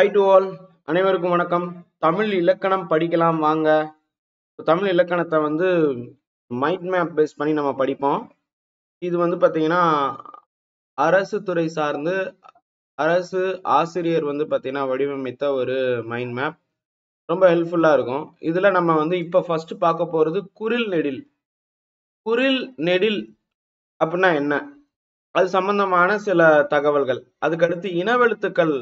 High to all, அனைவருக்கும் வணக்கம். தமிழ் இலக்கணம் படிக்கலாம் வாங்க. தமிழ் இலக்கணத்தை மைண்ட் மேப் பேஸ் பண்ணி நம்ம படிப்போம். இது பார்த்தீங்கன்னா அரசு துறை சார்ந்து அரசு ஆசிரியர் பார்த்தீங்கன்னா வடிவமைத்த ஒரு மைண்ட் மேப். ரொம்ப ஹெல்ப்ஃபுல்லா இருக்கும். இதுல நம்ம இப்ப ஃபர்ஸ்ட் பார்க்க போறது குறில் நெடில். குறில் நெடில் அப்படின்னா என்ன, அது சம்பந்தமான சில தகவல்கள். அதுக்கடுத்து இனவெழுத்துக்கள்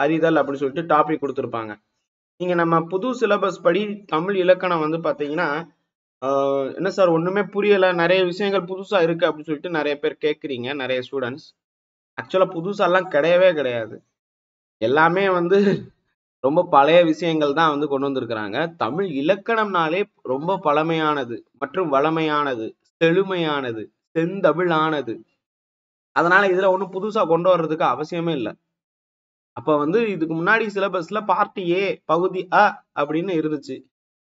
அறிதல் அப்படின்னு சொல்லிட்டு டாபிக் கொடுத்துருப்பாங்க. நீங்க நம்ம புது சிலபஸ் படி தமிழ் இலக்கணம் பாத்தீங்கன்னா என்ன சார் ஒண்ணுமே புரியல, நிறைய விஷயங்கள் புதுசா இருக்கு அப்படின்னு சொல்லிட்டு நிறைய பேர் கேட்குறீங்க, நிறைய ஸ்டூடெண்ட்ஸ். ஆக்சுவலா புதுசாலாம் கிடையவே கிடையாது. எல்லாமே ரொம்ப பழைய விஷயங்கள் தான் கொண்டு வந்திருக்கிறாங்க. தமிழ் இலக்கணம்னாலே ரொம்ப பழமையானது மற்றும் வளமையானது, செழுமையானது, செந்தமிழானது. அதனால இதுல ஒண்ணும் புதுசா கொண்டு வர்றதுக்கு அவசியமே இல்லை. அப்ப இதுக்கு முன்னாடி சிலபஸ்ல பார்ட் ஏ பகுதி அ அப்படின்னு இருந்துச்சு.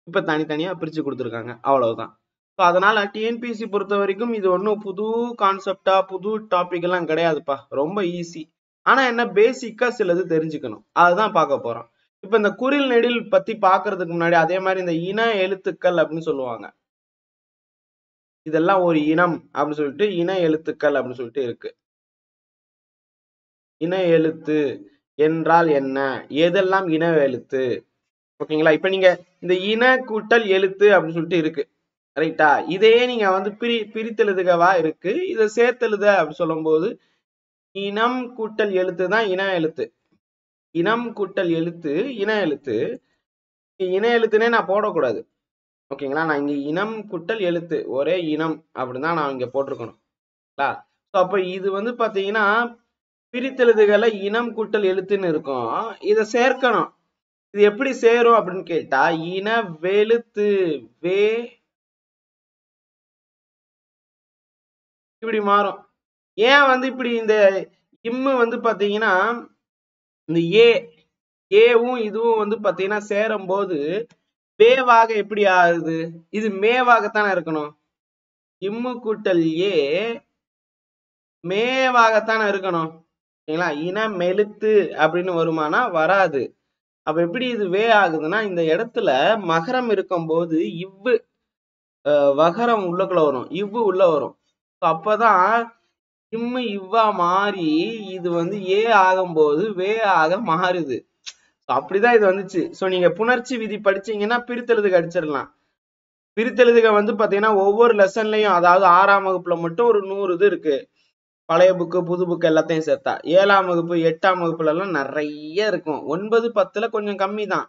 இப்ப தனித்தனியா பிரிச்சு கொடுத்துருக்காங்க, அவ்வளவுதான். ஸோ அதனால டிஎன்பிஎஸ்சி பொறுத்த வரைக்கும் இது ஒன்றும் புது கான்செப்டா புது டாபிக் எல்லாம் கிடையாதுப்பா, ரொம்ப ஈஸி. ஆனா என்ன, பேசிக்கா சிலது தெரிஞ்சுக்கணும், அதுதான் பார்க்க போறோம். இப்ப இந்த குறில் நெடில் பத்தி பாக்குறதுக்கு முன்னாடி அதே மாதிரி இந்த இன எழுத்துக்கள் அப்படின்னு சொல்லுவாங்க. இதெல்லாம் ஒரு இனம் அப்படின்னு சொல்லிட்டு இன எழுத்துக்கள் அப்படின்னு சொல்லிட்டு இருக்கு. இன எழுத்து என்றால் என்ன, எதெல்லாம் இன எழுத்து, ஓகேங்களா? இப்ப நீங்க இந்த இன கூட்டல் எழுத்து அப்படின்னு சொல்லிட்டு இருக்கு, ரைட்டா? இதையே நீங்க பிரித்தெழுதுகவா இருக்கு, இதை சேர்த்தெழுத அப்படின்னு சொல்லும் போது இனம் கூட்டல் எழுத்து தான் இன எழுத்து. இனம் கூட்டல் எழுத்து இன எழுத்து. இன எழுத்துனே நான் போடக்கூடாது, ஓகேங்களா? நான் இங்க இனம் கூட்டல் எழுத்து ஒரே இனம் அப்படின்னு தான் நான் இங்க போட்டிருக்கணும். அப்ப இது பாத்தீங்கன்னா பிரித்தெழுதுகளை இனம் கூட்டல் எழுத்துன்னு இருக்கும். இதை சேர்க்கணும். இது எப்படி சேரும் அப்படின்னு கேட்டா இன வெளுத்து வே இப்படி மாறும். ஏன் இப்படி இந்த இம்மு பாத்தீங்கன்னா இந்த ஏவும் இதுவும் பாத்தீங்கன்னா சேரும் போது வேவாக எப்படி ஆகுது, இது மேவாகத்தானே இருக்கணும். இம்மு கூட்டல் ஏ மேவாகத்தானே இருக்கணும், சரிங்களா? இன மெழுத்து அப்படின்னு வருமானா வராது. அப்ப எப்படி இது வே ஆகுதுன்னா, இந்த இடத்துல மகரம் இருக்கும் போது இவ்வு வகரம் உள்ளக்குள்ள வரும், இவ்வு உள்ள வரும். அப்பதான் இம்மு இவ்வா மாறி இது ஏ ஆகும்போது வே ஆக மாறுது. அப்படிதான் இது வந்துச்சு. சோ நீங்க புணர்ச்சி விதி படிச்சீங்கன்னா பிரித்தெழுதுக அடிச்சிடலாம். பிரித்தெழுதுக பாத்தீங்கன்னா ஒவ்வொரு லெசன்லயும், அதாவது 6ஆம் வகுப்புல மட்டும் ஒரு 100 இது இருக்கு. பழைய புக்கு புது புக்கு எல்லாத்தையும் சேர்த்தா 7ஆம் வகுப்பு 8ஆம் வகுப்புல எல்லாம் நிறைய இருக்கும். 9, 10ல கொஞ்சம் கம்மி தான்.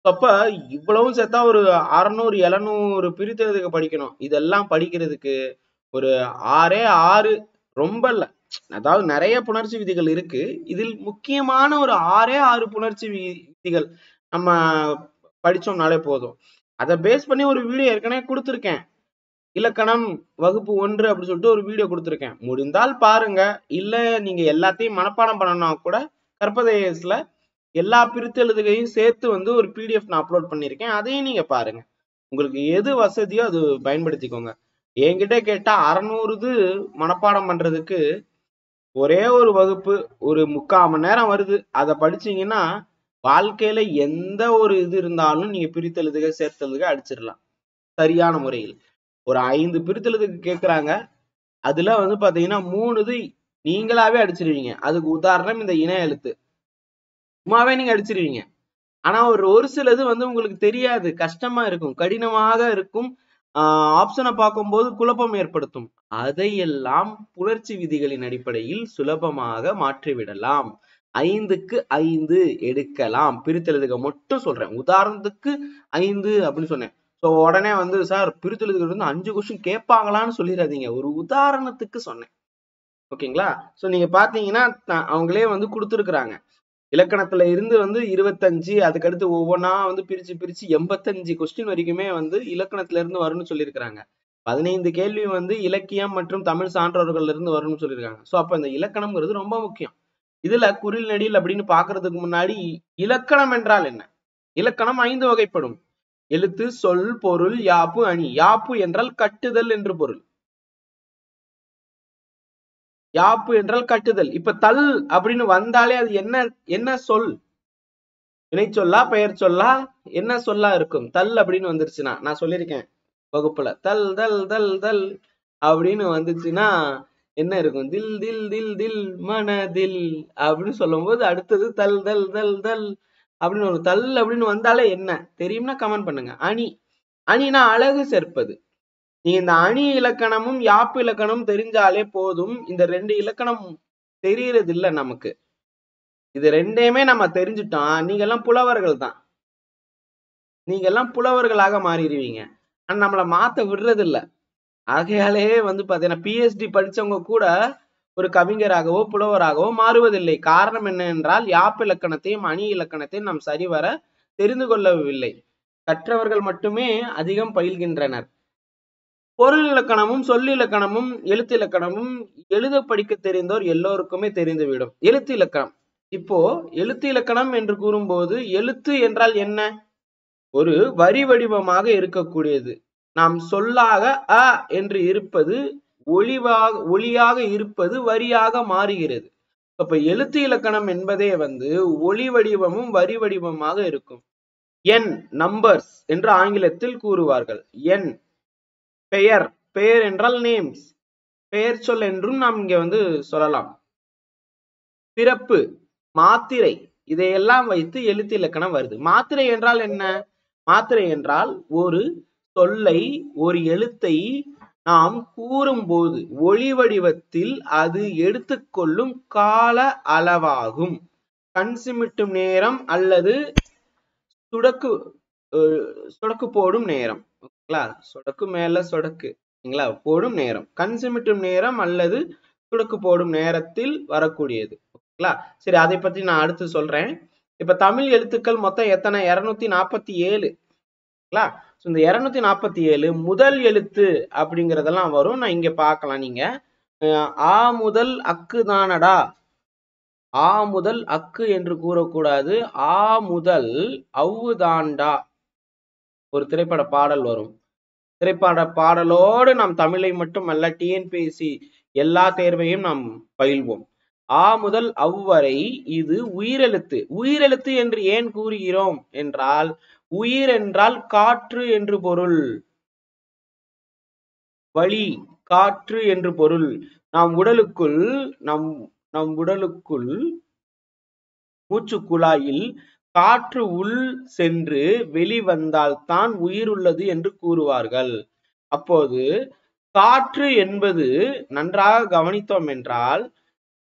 அப்ப இவ்வளவும் சேர்த்தா ஒரு 600 700 பிரித்தெழுதுக படிக்கணும். இதெல்லாம் படிக்கிறதுக்கு ஒரு 6 ரொம்ப இல்ல, அதாவது நிறைய புணர்ச்சி விதிகள் இருக்கு. இதில் முக்கியமான ஒரு 6 புணர்ச்சி விதிகள் நம்ம படிச்சோம்னாலே போதும். அதை பேஸ் பண்ணி ஒரு வீடியோ ஏற்கனவே கொடுத்துருக்கேன், இலக்கணம் வகுப்பு 1 அப்படின்னு சொல்லிட்டு ஒரு வீடியோ கொடுத்துருக்கேன். முடிந்தால் பாருங்க. இல்ல நீங்க எல்லாத்தையும் மனப்பாடம் பண்ணணும்னா கூட கற்பதேசல எல்லா பிரித்தெழுதுகையும் சேர்த்து ஒரு பிடிஎஃப் நான் அப்லோட் பண்ணிருக்கேன், அதையும் நீங்க பாருங்க. உங்களுக்கு எது வசதியோ அது பயன்படுத்திக்கோங்க. என்கிட்ட கேட்டா 600 மனப்பாடம் பண்றதுக்கு ஒரே ஒரு வகுப்பு ஒரு 3/4 மணி நேரம் வருது. அதை படிச்சீங்கன்னா வாழ்க்கையில எந்த ஒரு இது இருந்தாலும் நீங்க பிரித்தெழுதுக சேர்த்தெழுதுக அடிச்சிடலாம் சரியான முறையில். ஒரு 5 பிரித்தெழுதுக்கு கேட்கறாங்க, அதுல பாத்தீங்கன்னா 3 இது நீங்களாவே அடிச்சிருவீங்க. அதுக்கு உதாரணம் இந்த இன எழுத்து, சும்மாவே நீங்க அடிச்சிருவீங்க. ஆனா ஒரு சிலது உங்களுக்கு தெரியாது, கஷ்டமா இருக்கும், கடினமாக இருக்கும், ஆப்ஷனை பார்க்கும்போது குழப்பம் ஏற்படுத்தும். அதையெல்லாம் புணர்ச்சி விதிகளின் அடிப்படையில் சுலபமாக மாற்றிவிடலாம். 5க்கு 5 எடுக்கலாம். பிரித்தெழுதுக மட்டும் சொல்றேன், உதாரணத்துக்கு 5 அப்படின்னு சொன்னேன். ஸோ உடனே சார் பிரித்தெழுதுக 5 கொஸ்டின் கேட்பாங்களான்னு சொல்லிடாதீங்க, ஒரு உதாரணத்துக்கு சொன்னேன், ஓகேங்களா? ஸோ நீங்க பாத்தீங்கன்னா அவங்களே கொடுத்துருக்குறாங்க. இலக்கணத்துல இருந்து 25, அதுக்கடுத்து ஒவ்வொன்னா பிரிச்சு பிரிச்சு 85 கொஸ்டின் வரைக்குமே இலக்கணத்துல இருந்து வரும்னு சொல்லியிருக்கிறாங்க. 15 கேள்வி இலக்கியம் மற்றும் தமிழ் சான்றோர்கள்ல இருந்து வரும்னு சொல்லியிருக்காங்க. சோ அப்ப இந்த இலக்கணம்ங்கிறது ரொம்ப முக்கியம். இதுல குறில் நெடில் அப்படின்னு பாக்குறதுக்கு முன்னாடி இலக்கணம் என்றால் என்ன? இலக்கணம் 5 வகைப்படும்: எழுத்து, சொல், பொருள், யாப்பு, அணி. யாப்பு என்றால் கட்டுதல் என்று பொருள். யாப்பு என்றால் கட்டுதல். இப்ப தல் அப்படின்னு வந்தாலே அது என்ன சொல்? வினை சொல்லா பெயர் சொல்லா என்ன சொல்லா இருக்கும்? தல் அப்படின்னு வந்துருச்சுன்னா, நான் சொல்லியிருக்கேன் வகுப்புல, தல் தல் தல் தல் அப்படின்னு வந்துச்சுன்னா என்ன இருக்கும்? தில் தில் தில் தில் மனதில் அப்படின்னு சொல்லும் போது அடுத்தது தல் தல் தல் தல் அப்படின்னு ஒரு தல் அப்படின்னு வந்தாலே என்ன தெரியும்னா கமெண்ட் பண்ணுங்க. அணி. அணினா அழகு சேர்ப்பது. நீங்க இந்த அணி இலக்கணமும் யாப்பு இலக்கணமும் தெரிஞ்சாலே போதும். இந்த 2 இலக்கணம் தெரியறது இல்ல நமக்கு. இது ரெண்டையுமே நம்ம தெரிஞ்சுட்டோம், நீங்க எல்லாம் புலவர்கள் தான். நீங்க எல்லாம் புலவர்களாக மாறிடுவீங்க. ஆனா நம்மள மாத்த விடுறது இல்ல. ஆகையாலே பாத்தீங்கன்னா பிஎச்டி படிச்சவங்க கூட ஒரு கவிஞராகவோ புலவராகவோ மாறுவதில்லை. காரணம் என்ன என்றால் யாப்பு இலக்கணத்தையும் அணி இலக்கணத்தையும் நாம் சரிவர தெரிந்து கொள்ளவில்லை. கற்றவர்கள் மட்டுமே அதிகம் பயில்கின்றனர். பொருள் இலக்கணமும் சொல்லிலக்கணமும் எழுத்து இலக்கணமும் எழுத படிக்க தெரிந்தோர் எல்லோருக்குமே தெரிந்துவிடும். எழுத்து இலக்கணம், இப்போ எழுத்து இலக்கணம் என்று கூறும்போது எழுத்து என்றால் என்ன? ஒரு வரி வடிவமாக இருக்கக்கூடியது. நாம் சொல்லாக அ என்று இருப்பது ஒளியாக இருப்பது வரியாக மாறுகிறது. அப்ப எழுத்து இலக்கணம் என்பதே ஒளி வடிவமும் வரி வடிவமாக இருக்கும். எண், நம்பர்ஸ் என்று ஆங்கிலத்தில் கூறுவார்கள். எண் பெயர், பெயர் என்றால் நேம்ஸ், பெயர் சொல் என்றும் நாம் இங்க சொல்லலாம். பிறப்பு, மாத்திரை, இதையெல்லாம் வைத்து எழுத்து இலக்கணம் வருது. மாத்திரை என்றால் என்ன? மாத்திரை என்றால் ஒரு சொல்லை ஒரு எழுத்தை நாம் கூறும்போது ஒளி வடிவத்தில் அது எடுத்துக்கொள்ளும் கால அளவாகும். கண் சிமிட்டும் நேரம் அல்லது சொடக்கு போடும் நேரம். சொடக்கு மேல சொடக்கு போடும் நேரம், கண் சிமிட்டும் நேரம் அல்லது சொடக்கு போடும் நேரத்தில் வரக்கூடியது. சரி, அதை பற்றி நான் அடுத்து சொல்றேன். இப்ப தமிழ் எழுத்துக்கள் மொத்தம் எத்தனை? 247. இந்த 247 முதல் எழுத்து அப்படிங்கறதெல்லாம் வரும். நான் இங்க பார்க்கலாம். நீங்க ஆ முதல் அக்கு தானடா, ஆ முதல் அக்கு என்று கூறக்கூடாது. ஆ முதல் அவ்வு தாண்டா ஒரு திரைப்பட பாடல் வரும். திரைப்பட பாடலோடு நாம் தமிழை மட்டுமல்ல டிஎன்பிஎஸ்சி எல்லா தேர்வையும் நாம் பயில்வோம். ஆ முதல் அவ்வரை இது உயிரெழுத்து. உயிரெழுத்து என்று ஏன் கூறுகிறோம் என்றால், உயிர் என்றால் காற்று என்று பொருள், வழி, காற்று என்று பொருள். நம் உடலுக்குள் மூச்சு குழாயில் காற்று உள் சென்று வெளிவந்தால் தான் உயிர் உள்ளது என்று கூறுவார்கள். அப்போது காற்று என்பது நன்றாக கவனித்தோம் என்றால்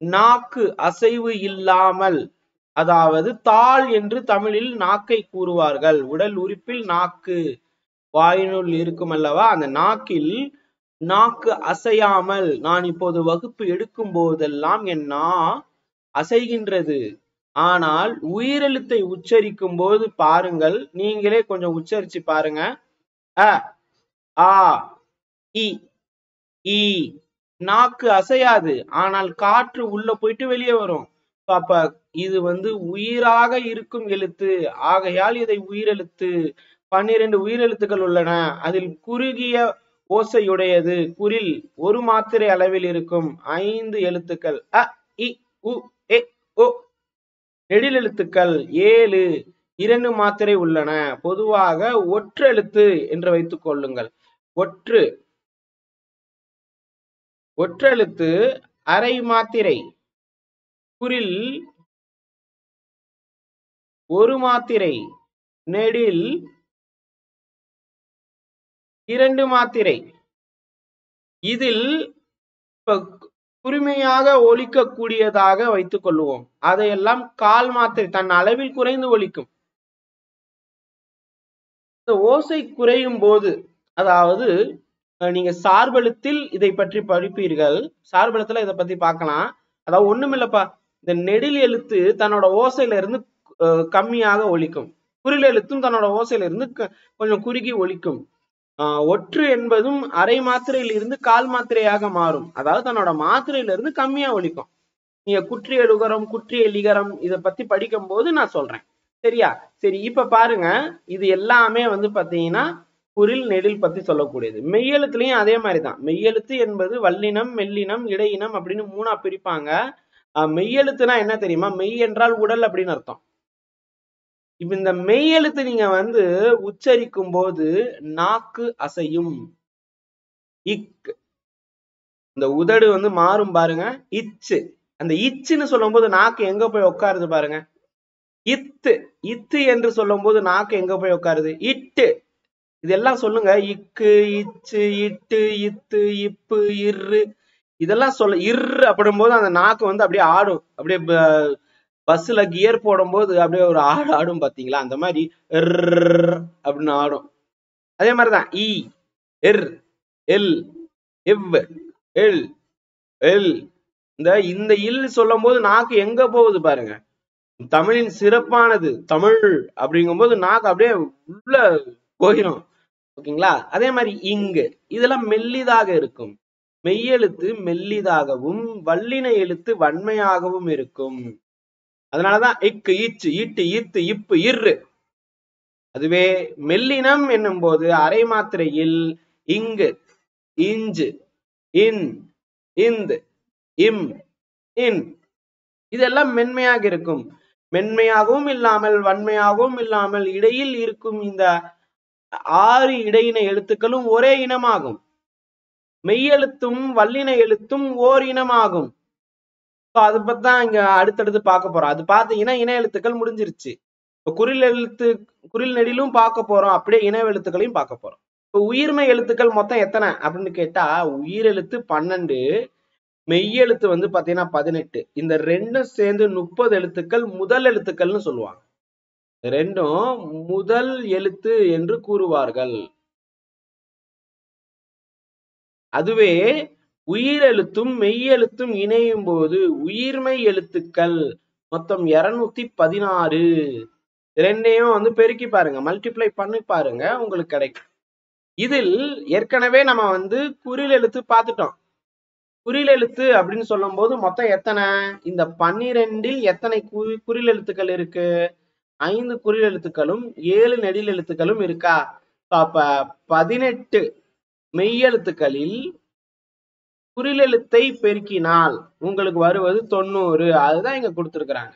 நாக்கு அசைவு இல்லாமல், அதாவது தாள் என்று தமிழில் நாக்கை கூறுவார்கள். உடல் உறுப்பில் நாக்கு வாயினுள் இருக்கும் அல்லவா, அந்த நாக்கில் நாக்கு அசையாமல், நான் இப்போது வகுப்பு எடுக்கும் போதெல்லாம் என் நா அசைகின்றது. ஆனால் உயிரெழுத்தை உச்சரிக்கும் போது பாருங்கள், நீங்களே கொஞ்சம் உச்சரிச்சு பாருங்க. அ, ஆ, இ, ஈ, நாக்கு அசையாது, ஆனால் காற்று உள்ள போயிட்டு வெளியே வரும். அப்ப இது உயிராக இருக்கும் எழுத்து. ஆகையால் இதை உயிரெழுத்து. 12 உயிரெழுத்துக்கள் உள்ளன. அதில் குறுகிய ஓசையுடையது குரில் ஒரு மாத்திரை அளவில் இருக்கும் 5 எழுத்துக்கள் அ, இ, உ, எ, ஓ. நெடில் எழுத்துக்கள் 7, 2 மாத்திரை உள்ளன. பொதுவாக ஒற்றெழுத்து என்று வைத்துக் கொள்ளுங்கள். ஒற்றெழுத்து அரை மாத்திரை, குரில் ஒரு மாத்திரை, நெடில் 2 மாத்திரை. இதில் குறுமையாக ஒலிக்கக்கூடியதாக வைத்துக் கொள்வோம். அதையெல்லாம் கால் மாத்திரை, தன் அளவில் குறைந்து ஒலிக்கும். இந்த ஓசை குறையும் போது, அதாவது நீங்க சார்பெழுத்தில் இதை பற்றி படிப்பீர்கள். சார்பெழுத்துல இதை பத்தி பார்க்கலாம். அதாவது ஒண்ணுமில்லப்பா, இந்த நெடில் எழுத்து தன்னோட ஓசையில இருந்து கம்மியாக ஒலிக்கும். குறில் எழுத்தும் தன்னோட ஓசையில இருந்து கொஞ்சம் குறுகி ஒலிக்கும். ஒற்று என்பதும் அரை மாத்திரையில் இருந்து கால் மாத்திரையாக மாறும். அதாவது தன்னோட மாத்திரையில இருந்து கம்மியா ஒலிக்கும். நீங்க குற்றிய லுகரம், குற்றிய லிகரம் இதை பத்தி படிக்கும் போது நான் சொல்றேன். சரியா? சரி, இப்ப பாருங்க, இது எல்லாமே பாத்தீங்கன்னா குரில் நெடில் பத்தி சொல்லக்கூடியது. மெய்யெழுத்துலயும் அதே மாதிரிதான். மெய்யெழுத்து என்பது வல்லினம், மெல்லினம், இடையினம் அப்படின்னு 3ஆ பிரிப்பாங்க. மெய்யெழுத்துனா என்ன தெரியுமா? மெய் என்றால் உடல் அப்படின்னு அர்த்தம். இப்ப இந்த மெய் எழுத்து நீங்க வந்து உச்சரிக்கும் போது நாக்கு அசையும். இக், இந்த உதடு வந்து மாறும் பாருங்க. இச்சு, அந்த இச்சுன்னு சொல்லும் போது நாக்கு எங்க போய் உட்காருது பாருங்க. இத்து, இத்து என்று சொல்லும் போது நாக்கு எங்க போய் உட்காருது. இட்டு. இதெல்லாம் சொல்லுங்க. இக்கு, இச்சு, இட்டு, இத்து, இப்பு, இரு, இதெல்லாம் சொல்ல. இரு அப்படின் போது அந்த நாக்கு வந்து அப்படியே ஆடும். அப்படியே பஸ்ல கியர் போடும் போது அப்படியே ஒரு ஆடு ஆடும் பாத்தீங்களா, அந்த மாதிரி அப்படின்னு ஆடும். அதே மாதிரிதான் இ, எர், எல், எவ், எல், எல். இந்த இல் சொல்லும் போது நாக்கு எங்க போகுது பாருங்க. தமிழின் சிறப்பானது தமிழ் அப்படிங்கும் போது நாக்கு அப்படியே உள்ள போயிடும். ஓகேங்களா. அதே மாதிரி இங்கு, இதெல்லாம் மெல்லிதாக இருக்கும். மெய்யெழுத்து மெல்லிதாகவும் வல்லின எழுத்து வன்மையாகவும் இருக்கும். அதனாலதான் இக்கு, இச்சு, இட்டு, இத்து, இப்பு, இரு. அதுவே மெல்லினம் என்னும் போது அரை மாத்திரையில் இங்கு, இஞ்சு, இன், இந்து, இம், இன், இதெல்லாம் மென்மையாக இருக்கும். மென்மையாகவும் இல்லாமல் வன்மையாகவும் இல்லாமல் இடையில் இருக்கும் இந்த 6 இடையின எழுத்துக்களும் ஒரே இனமாகும். மெய்யெழுத்தும் வல்லின எழுத்தும் ஓர் இனமாகும். அதை பத்தி தான் இங்க அடுத்தடுத்து பார்க்க போறோம். அது பார்த்தீங்கன்னா இன எழுத்துக்கள் முடிஞ்சிருச்சு. இப்ப குறில் நெடிலும் பார்க்க போறோம். அப்படியே இன எழுத்துக்களையும் பார்க்க போறோம். இப்ப உயிர்மை எழுத்துக்கள் மொத்தம் எத்தனை அப்படின்னு கேட்டா, உயிரெழுத்து 12, மெய்யெழுத்து வந்து பாத்தீங்கன்னா 18. இந்த ரெண்டும் சேர்ந்து 30 எழுத்துக்கள் முதல் எழுத்துக்கள்னு சொல்லுவாங்க. ரெண்டும் முதல் எழுத்து என்று கூறுவார்கள். அதுவே உயிரெழுத்தும் மெய்யெழுத்தும் இணையும் போது உயிர்மை எழுத்துக்கள் மொத்தம் 216. ரெண்டையும் வந்து பெருக்கி பாருங்க, மல்டிப்ளை பண்ணி பாருங்க, உங்களுக்கு கிடைக்கும். இதில் ஏற்கனவே நம்ம வந்து குறில் எழுத்து பார்த்துட்டோம். குறில் எழுத்து அப்படின்னு சொல்லும் போது மொத்தம் எத்தனை, இந்த 12இல் எத்தனை குறில் எழுத்துக்கள் இருக்கு? 5 குறில் எழுத்துக்களும் 7 நெடில் எழுத்துக்களும் இருக்கா? அப்ப 18 மெய்யெழுத்துக்களில் குறிலெழுத்தை பெருக்கினால் உங்களுக்கு வருவது 90. அதுதான் இங்க கொடுத்திருக்கிறாங்க.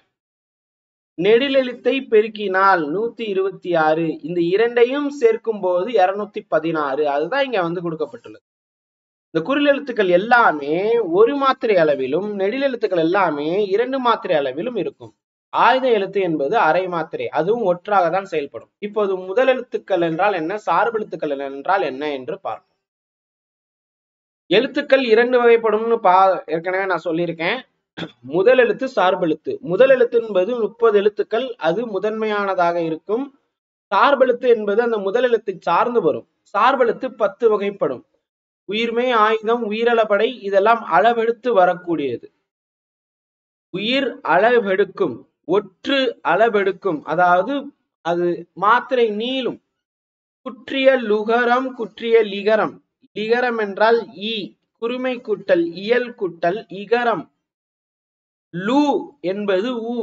நெடிலெழுத்தை பெருக்கினால் 126. இந்த இரண்டையும் சேர்க்கும் போது 216. அதுதான் இங்க வந்து கொடுக்கப்பட்டுள்ளது. இந்த குறிலெழுத்துக்கள் எல்லாமே ஒரு மாத்திரை அளவிலும் நெடிலெழுத்துக்கள் எல்லாமே 2 மாத்திரை அளவிலும் இருக்கும். ஆயுத எழுத்து என்பது அரை மாத்திரை, அதுவும் ஒற்றாக தான் செயல்படும். இப்போது முதல் எழுத்துக்கள் என்றால் என்ன, சார்பெழுத்துக்கள் என்றால் என்ன என்று பார்ப்போம். எழுத்துக்கள் 2 வகைப்படும்னு ஏற்கனவே நான் சொல்லியிருக்கேன். முதல் எழுத்து, சார்பெழுத்து. முதல் எழுத்து என்பது 30 எழுத்துக்கள், அது முதன்மையானதாக இருக்கும். சார்பெழுத்து என்பது அந்த முதல் எழுத்தை சார்ந்து வரும். சார்பெழுத்து 10 வகைப்படும். உயிர்மை, ஆயுதம், உயிரளபடை, இதெல்லாம் அளவெடுத்து வரக்கூடியது. உயிர் அளவெடுக்கும், ஒற்று அளவெடுக்கும், அதாவது அது மாத்திரை நீளும். குற்றிய லுகரம், குற்றிய லிகரம். லிகரம் என்றால் ஈ, குறுமை கூட்டல் இயல் கூட்டல் இகரம். லு என்பது உ,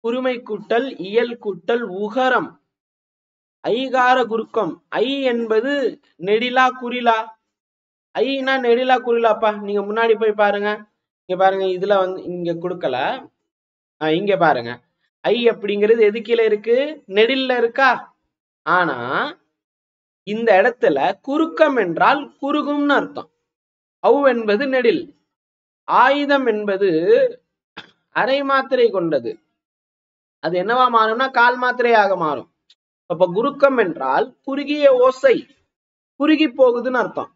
குறுமை கூட்டல் இயல் கூட்டல் உகரம். ஐகார குறுக்கம். ஐ என்பது நெடிலா குறிலா? ஐனா நெடிலா குறிலாப்பா? நீங்க முன்னாடி போய் பாருங்க. இங்க பாருங்க, இதுல வந்து இங்க கொடுக்கல, இங்க பாருங்க. ஐ அப்படிங்கிறது எது கீழே இருக்கு? நெடில்ல இருக்கா? ஆனா இந்த இடத்துல குறுக்கம் என்றால் குறுகும்னு அர்த்தம். அவ் என்பது நெடில். ஆயுதம் என்பது அரை மாத்திரை கொண்டது. அது என்னவா மாறும்னா கால் மாத்திரையாக மாறும். அப்ப குறுக்கம் என்றால் குறுகிய ஓசை, குறுகி போகுதுன்னு அர்த்தம்.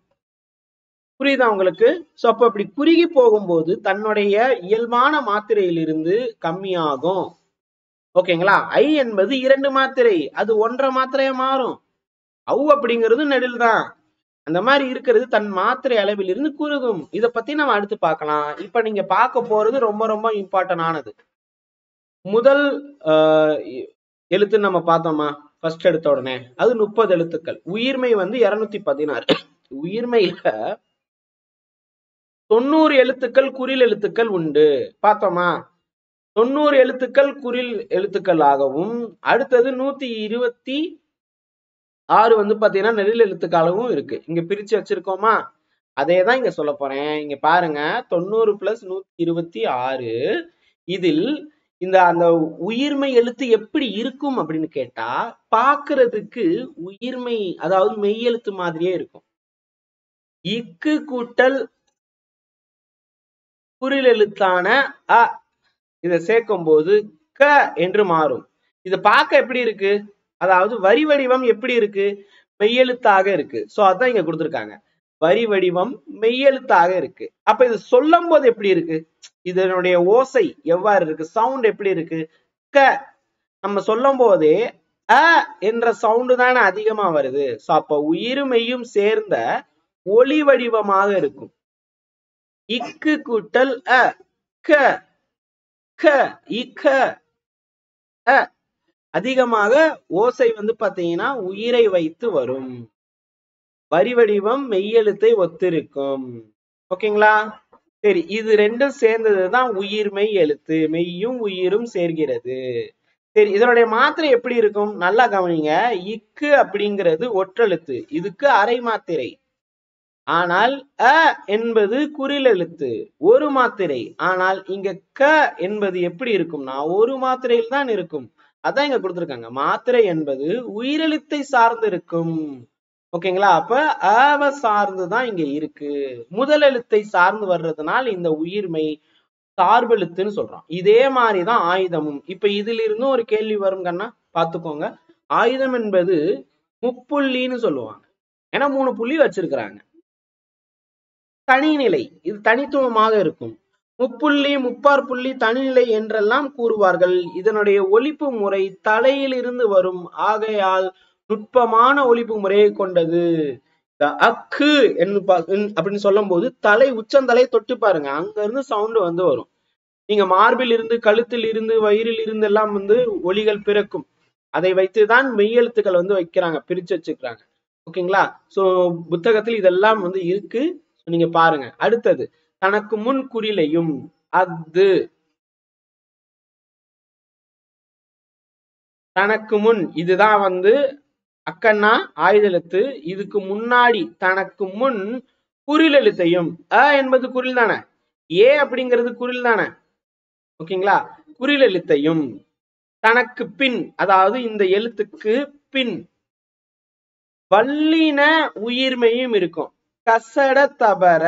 புரியுதா உங்களுக்கு? சோ அப்ப இப்படி குறுகி போகும்போது தன்னுடைய இயல்பான மாத்திரையிலிருந்து கம்மியாகும். ஓகேங்களா? ஐ என்பது 2 மாத்திரை, அது 1.5 மாத்திரையா மாறும். அவ் அப்படிங்கிறது நெடில் தான். அந்த மாதிரி இருக்கிறது தன் மாத்திரை அளவில் இருந்து குறுகும். இதை பத்தி நம்ம அடுத்து பார்க்கலாம். இப்ப நீங்க பார்க்க போறது ரொம்ப ரொம்ப இம்பார்ட்டன்ட் ஆனது. முதல் எழுத்து நம்ம பார்த்தோமா, ஃபர்ஸ்ட் எடுத்த உடனே அது 30 எழுத்துக்கள். உயிர்மை வந்து 216. உயிர்மையில 90 எழுத்துக்கள் குறில் எழுத்துக்கள் உண்டு. பார்த்தோமா? 90 எழுத்துக்கள் குறில் எழுத்துக்களாகவும் அடுத்தது 126 வந்து பாத்தீங்கன்னா நெடில் எழுத்துக்களவும் இருக்கு. இங்க பிரிச்சு வச்சிருக்கோமா? அதேதான் இங்க சொல்ல போறேன். இங்க பாருங்க, 90 + 126. இதில் அந்த உயிர்மை எழுத்து எப்படி இருக்கும் அப்படின்னு கேட்டா, பாக்குறதுக்கு உயிர்மை அதாவது மெய் எழுத்து மாதிரியே இருக்கும். இக்கு கூட்டல் குறில் எழுத்தான அ இதை சேர்க்கும் போது க என்று மாறும். இது பார்க்க எப்படி இருக்கு? அதாவது வரி வடிவம் எப்படி இருக்கு? மெய்யெழுத்தாக இருக்கு. சோ அதான் இங்க கொடுத்திருக்காங்க. வரி வடிவம் மெய்யெழுத்தாக இருக்கு. அப்ப இது சொல்லும் போது எப்படி இருக்கு? இதனுடைய ஓசை எவ்வாறு இருக்கு? சவுண்ட் எப்படி இருக்கு? க நம்ம சொல்லும் போதே அ என்ற சவுண்டு தானே அதிகமா வருது. சோ அப்ப உயிர் மெய்யும் சேர்ந்த ஒளி வடிவமாக இருக்கும். இக்கு கூட்டல் அ க க இக்க அ அதிகமாக ஓசை வந்து பாத்தீங்கன்னா உயிரை வைத்து வரும். வரி வடிவம் மெய்யெழுத்தை ஒத்திருக்கும். ஓகேங்களா? சரி, இது ரெண்டும் சேர்ந்ததுதான் உயிர்மெய் எழுத்து. மெய்யும் உயிரும் சேர்கிறது. சரி, இதனுடைய மாத்திரை எப்படி இருக்கும்? நல்லா கவனிங்க. இக்கு அப்படிங்கிறது ஒற்றெழுத்து, இதுக்கு அரை மாத்திரை. ஆனால் அ என்பது குறில் எழுத்து, ஒரு மாத்திரை. ஆனால் இங்க க என்பது எப்படி இருக்கும்னா ஒரு மாத்திரையில் தான் இருக்கும். அதான் இங்க கொடுத்திருக்காங்க. மாத்திரை என்பது உயிரெழுத்தை சார்ந்து இருக்கும். ஓகேங்களா? அப்ப அவை சார்ந்துதான் இங்க இருக்கு. முதல் எழுத்தை சார்ந்து வர்றதுனால இந்த உயிர்மை சார்பெழுத்துன்னு சொல்றோம். இதே மாதிரிதான் ஆயுதமும். இப்ப இதுல இருந்து ஒரு கேள்வி வரும் கண்ணா, பாத்துக்கோங்க. ஆயுதம் என்பது முப்புள்ளின்னு சொல்லுவாங்க. ஏன்னா 3 புள்ளி வச்சிருக்கிறாங்க. தனிநிலை, இது தனித்துவமாக இருக்கும். முப்புள்ளி, முப்பார் புள்ளி, தனிநிலை என்றெல்லாம் கூறுவார்கள். இதனுடைய ஒலிப்பு முறை தலையில் இருந்து வரும். ஆகையால் நுட்பமான ஒலிப்பு முறையை கொண்டது. அக்கு அப்படின்னு சொல்லும் போது தலை உச்சந்தலை தொட்டு பாருங்க, அங்க இருந்து சவுண்ட் வந்து வரும். நீங்க மார்பில் இருந்து, கழுத்தில் இருந்து, வயிறில் இருந்து எல்லாம் வந்து ஒலிகள் பிறக்கும். அதை வைத்துதான் மெய்யெழுத்துக்கள் வந்து வைக்கிறாங்க, பிரிச்சு வச்சுக்கிறாங்க. ஓகேங்களா? சோ புத்தகத்தில் இதெல்லாம் வந்து இருக்கு, நீங்க பாருங்க. அடுத்தது தனக்கு முன் குறிலையும் அஃது. தனக்கு முன் இதுதான் வந்து அக்கன்னா ஆயுத எழுத்து. இதுக்கு முன்னாடி தனக்கு முன் குறில் எழுத்தையும், அ என்பது குறில் தானே, ஏ அப்படிங்கிறது குறில் தானே. ஓகேங்களா? குறில் எழுத்தையும் தனக்கு பின், அதாவது இந்த எழுத்துக்கு பின் வல்லின உயிர்மையும் இருக்கும். கசட தபர,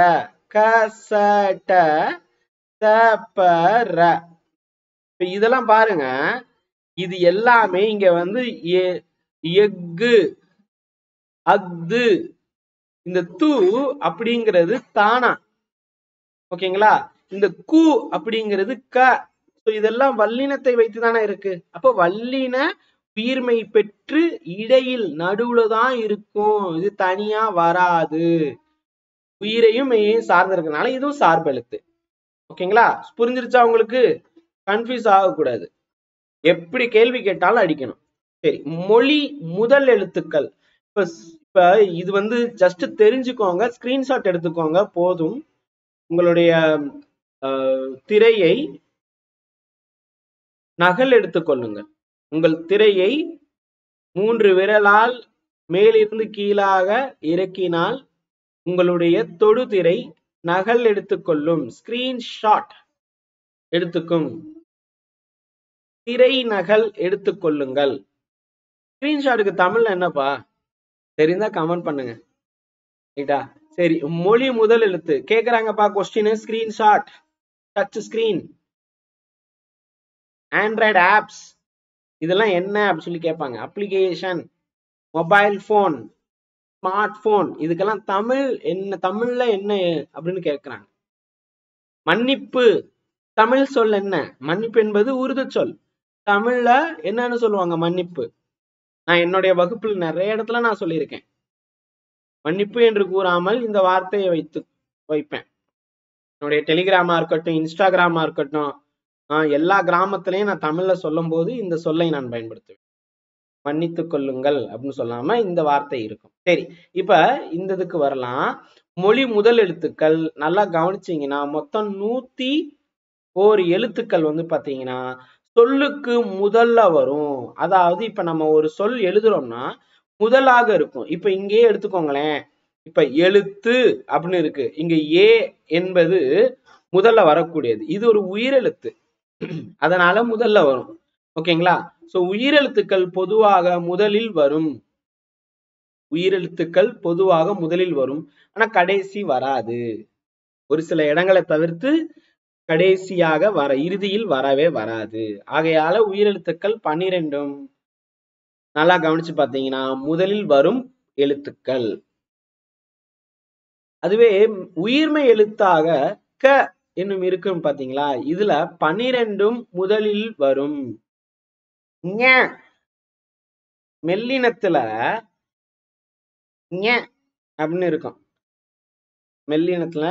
கசட தபர. இதெல்லாம் பாருங்க, இது எல்லாமே இங்க வந்து எஃகு, அஃது, இந்த து அப்படிங்கிறது தானா. ஓகேங்களா? இந்த கு அப்படிங்கிறது க. இதெல்லாம் வல்லினத்தை வைத்துதானே இருக்கு. அப்ப வல்லின உயிர்மை பெற்று இடையில் நடுவுல தான் இருக்கும். இது தனியா வராது. உயிரையும் மெய்யையும் சார்ந்து இருக்கனால இதுவும் சார்பெழுத்து. ஓகேங்களா? புரிஞ்சிருச்சா உங்களுக்கு? கன்ஃபியூஸ் ஆகக்கூடாது. எப்படி கேள்வி கேட்டாலும் அடிக்கணும். சரி, மொழி முதல் எழுத்துக்கள். இப்ப இது வந்து ஜஸ்ட் தெரிஞ்சுக்கோங்க, ஸ்கிரீன்ஷாட் எடுத்துக்கோங்க போதும். உங்களுடைய திரையை நகல் எடுத்துக்கொள்ளுங்கள். உங்கள் திரையை 3 விரலால் மேலிருந்து கீழாக இறக்கினால் உங்களுடைய தொடுதிரை நகல் எடுத்துக்கொள்ளும், ஸ்கிரீன்ஷாட் எடுத்துக்கும். திரை நகல் எடுத்துக்கொள்ளுங்கள். ஸ்கிரீன்ஷாட்டுக்கு தமிழ்ல என்னப்பா தெரிந்தா கமெண்ட் பண்ணுங்க. ரைட்டா? சரி, மொழி முதல் எழுத்து கேக்குறாங்கப்பா. Question screenshot, touch screen, Android apps, இதெல்லாம் என்ன அப்படின்னு சொல்லி கேட்பாங்க. Application, mobile phone, smart phone, இதுக்கெல்லாம் தமிழ் என்ன, தமிழ்ல என்ன அப்படின்னு கேட்கிறாங்க. மன்னிப்பு, தமிழ் சொல் என்ன? மன்னிப்பு என்பது உருது சொல். தமிழ்ல என்னன்னு சொல்லுவாங்க? மன்னிப்பு. நான் என்னுடைய வகுப்பில் நிறைய இடத்துல நான் சொல்லியிருக்கேன். மன்னிப்பு என்று கூறாமல் இந்த வார்த்தையை வைப்பேன். என்னுடைய டெலிகிராமா இருக்கட்டும், இன்ஸ்டாகிராமா இருக்கட்டும், எல்லா கிராமத்திலையும் நான் தமிழ்ல சொல்லும் போது இந்த சொல்லை நான் பயன்படுத்துவேன். மன்னித்துக் கொள்ளுங்கள் அப்படின்னு சொல்லாம இந்த வார்த்தை இருக்கும். சரி, இப்ப இந்த இதுக்கு வரலாம். மொழி முதல் எழுத்துக்கள் நல்லா கவனிச்சீங்கன்னா மொத்தம் 101 எழுத்துக்கள் வந்து பாத்தீங்கன்னா சொல்லுக்கு முதல்ல வரும். அதாவது இப்ப நம்ம ஒரு சொல் எழுதுறோம்னா முதலாக இருக்கும். இப்ப இங்கேயே எடுத்துக்கோங்களேன். இப்ப எழுத்து அப்படின்னு இருக்கு, இங்க ஏ என்பது முதல்ல வரக்கூடியது. இது ஒரு உயிரெழுத்து. அதனால முதல்ல வரும். ஓகேங்களா? சோ உயிரெழுத்துக்கள் பொதுவாக முதலில் வரும். உயிரெழுத்துக்கள் பொதுவாக முதலில் வரும். ஆனா கடைசி வராது. ஒரு சில இடங்களை தவிர்த்து கடைசியாக இறுதியில் வரவே வராது. ஆகையால உயிரெழுத்துக்கள் 12ம் நல்லா கவனிச்சு பாத்தீங்கன்னா முதலில் வரும் எழுத்துக்கள். அதுவே உயிர்மை எழுத்தாக க என்னும் இருக்கும் பாத்தீங்களா, இதுல 12ம் முதலில் வரும். மெல்லினத்துல அப்படின்னு இருக்கும். மெல்லினத்துல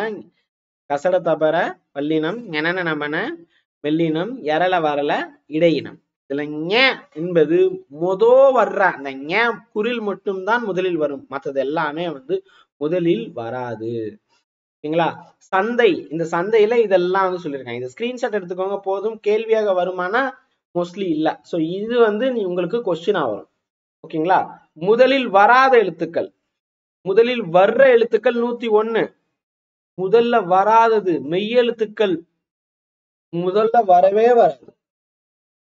கசட தபர வல்லினம் ஞன நமன மெல்லினம் எரள வரல இடையினம். இதுல என்பது வர்ற அந்த குரில் மட்டும்தான் முதலில் வரும். மற்றது எல்லாமே முதலில் வராது. ஓகேங்களா? சந்தை, இந்த சந்தையில இதெல்லாம் சொல்லியிருக்காங்க. இது ஸ்கிரீன்ஷாட் எடுத்துக்கோங்க போதும். கேள்வியாக வருமானா மோஸ்ட்லி இல்ல. சோ இது உங்களுக்கு கொஸ்டினா வரும். ஓகேங்களா? முதலில் வராத எழுத்துக்கள், முதலில் வர்ற எழுத்துக்கள் 101. முதல்ல வராதது மெய்யெழுத்துக்கள் முதல்ல வரவே வராது.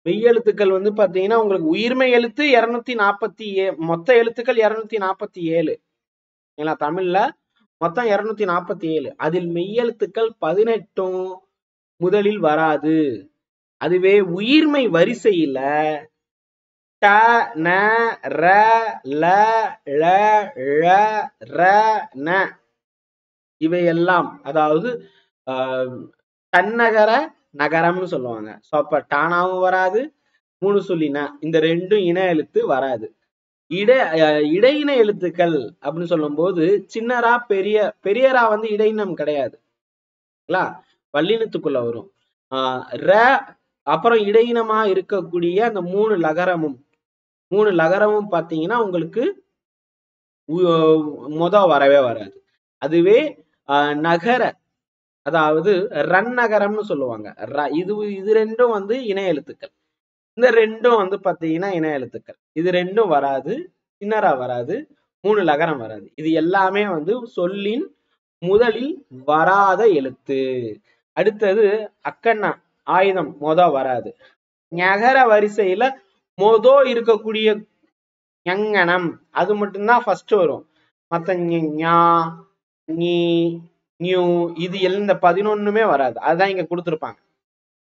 மெய்யெழுத்துக்கள் பாத்தீங்கன்னா உங்களுக்கு உயிர்மை எழுத்து 247, மொத்த எழுத்துக்கள் 247. ஏன்னா தமிழ்ல மொத்தம் 247. அதில் மெய்யெழுத்துக்கள் 18ம் முதலில் வராது. அதுவே உயிர்மை வரிசையில ட ந ர ல ழ ழ ர ந இவையெல்லாம் அதாவது தன்னகர நகரம்னு சொல்லுவாங்க. சோ அப்ப டானாவும் வராது, 3 சொல்லினா இந்த ரெண்டும் இன எழுத்து வராது. இடையின எழுத்துக்கள் அப்படின்னு சொல்லும் போது சின்னரா பெரியரா இடையினம் கிடையாது. வல்லினத்துக்குள்ள வரும். ர அப்புறம் இடையினமா இருக்கக்கூடிய அந்த 3 லகரமும் பாத்தீங்கன்னா உங்களுக்கு வரவே வராது. அதுவே நகர, அதாவது ரன் நகரம்னு சொல்லுவாங்க. இது ரெண்டும் இணை எழுத்துக்கள். இந்த ரெண்டும் பாத்தீங்கன்னா இணை எழுத்துக்கள். இது ரெண்டும் வராது, சின்னரா வராது, 3 லகரம் வராது. இது எல்லாமே சொல்லின் முதலில் வராத எழுத்து. அடுத்தது அக்கண்ணா ஆயுதம் வராது. ஞகர வரிசையில இருக்கக்கூடிய ஞங்கனம் அது மட்டும்தான் ஃபர்ஸ்ட் வரும். மத்த ஞா நீ நியூ இது இந்த 11மே வராது. அதுதான் இங்க கொடுத்துருப்பாங்க.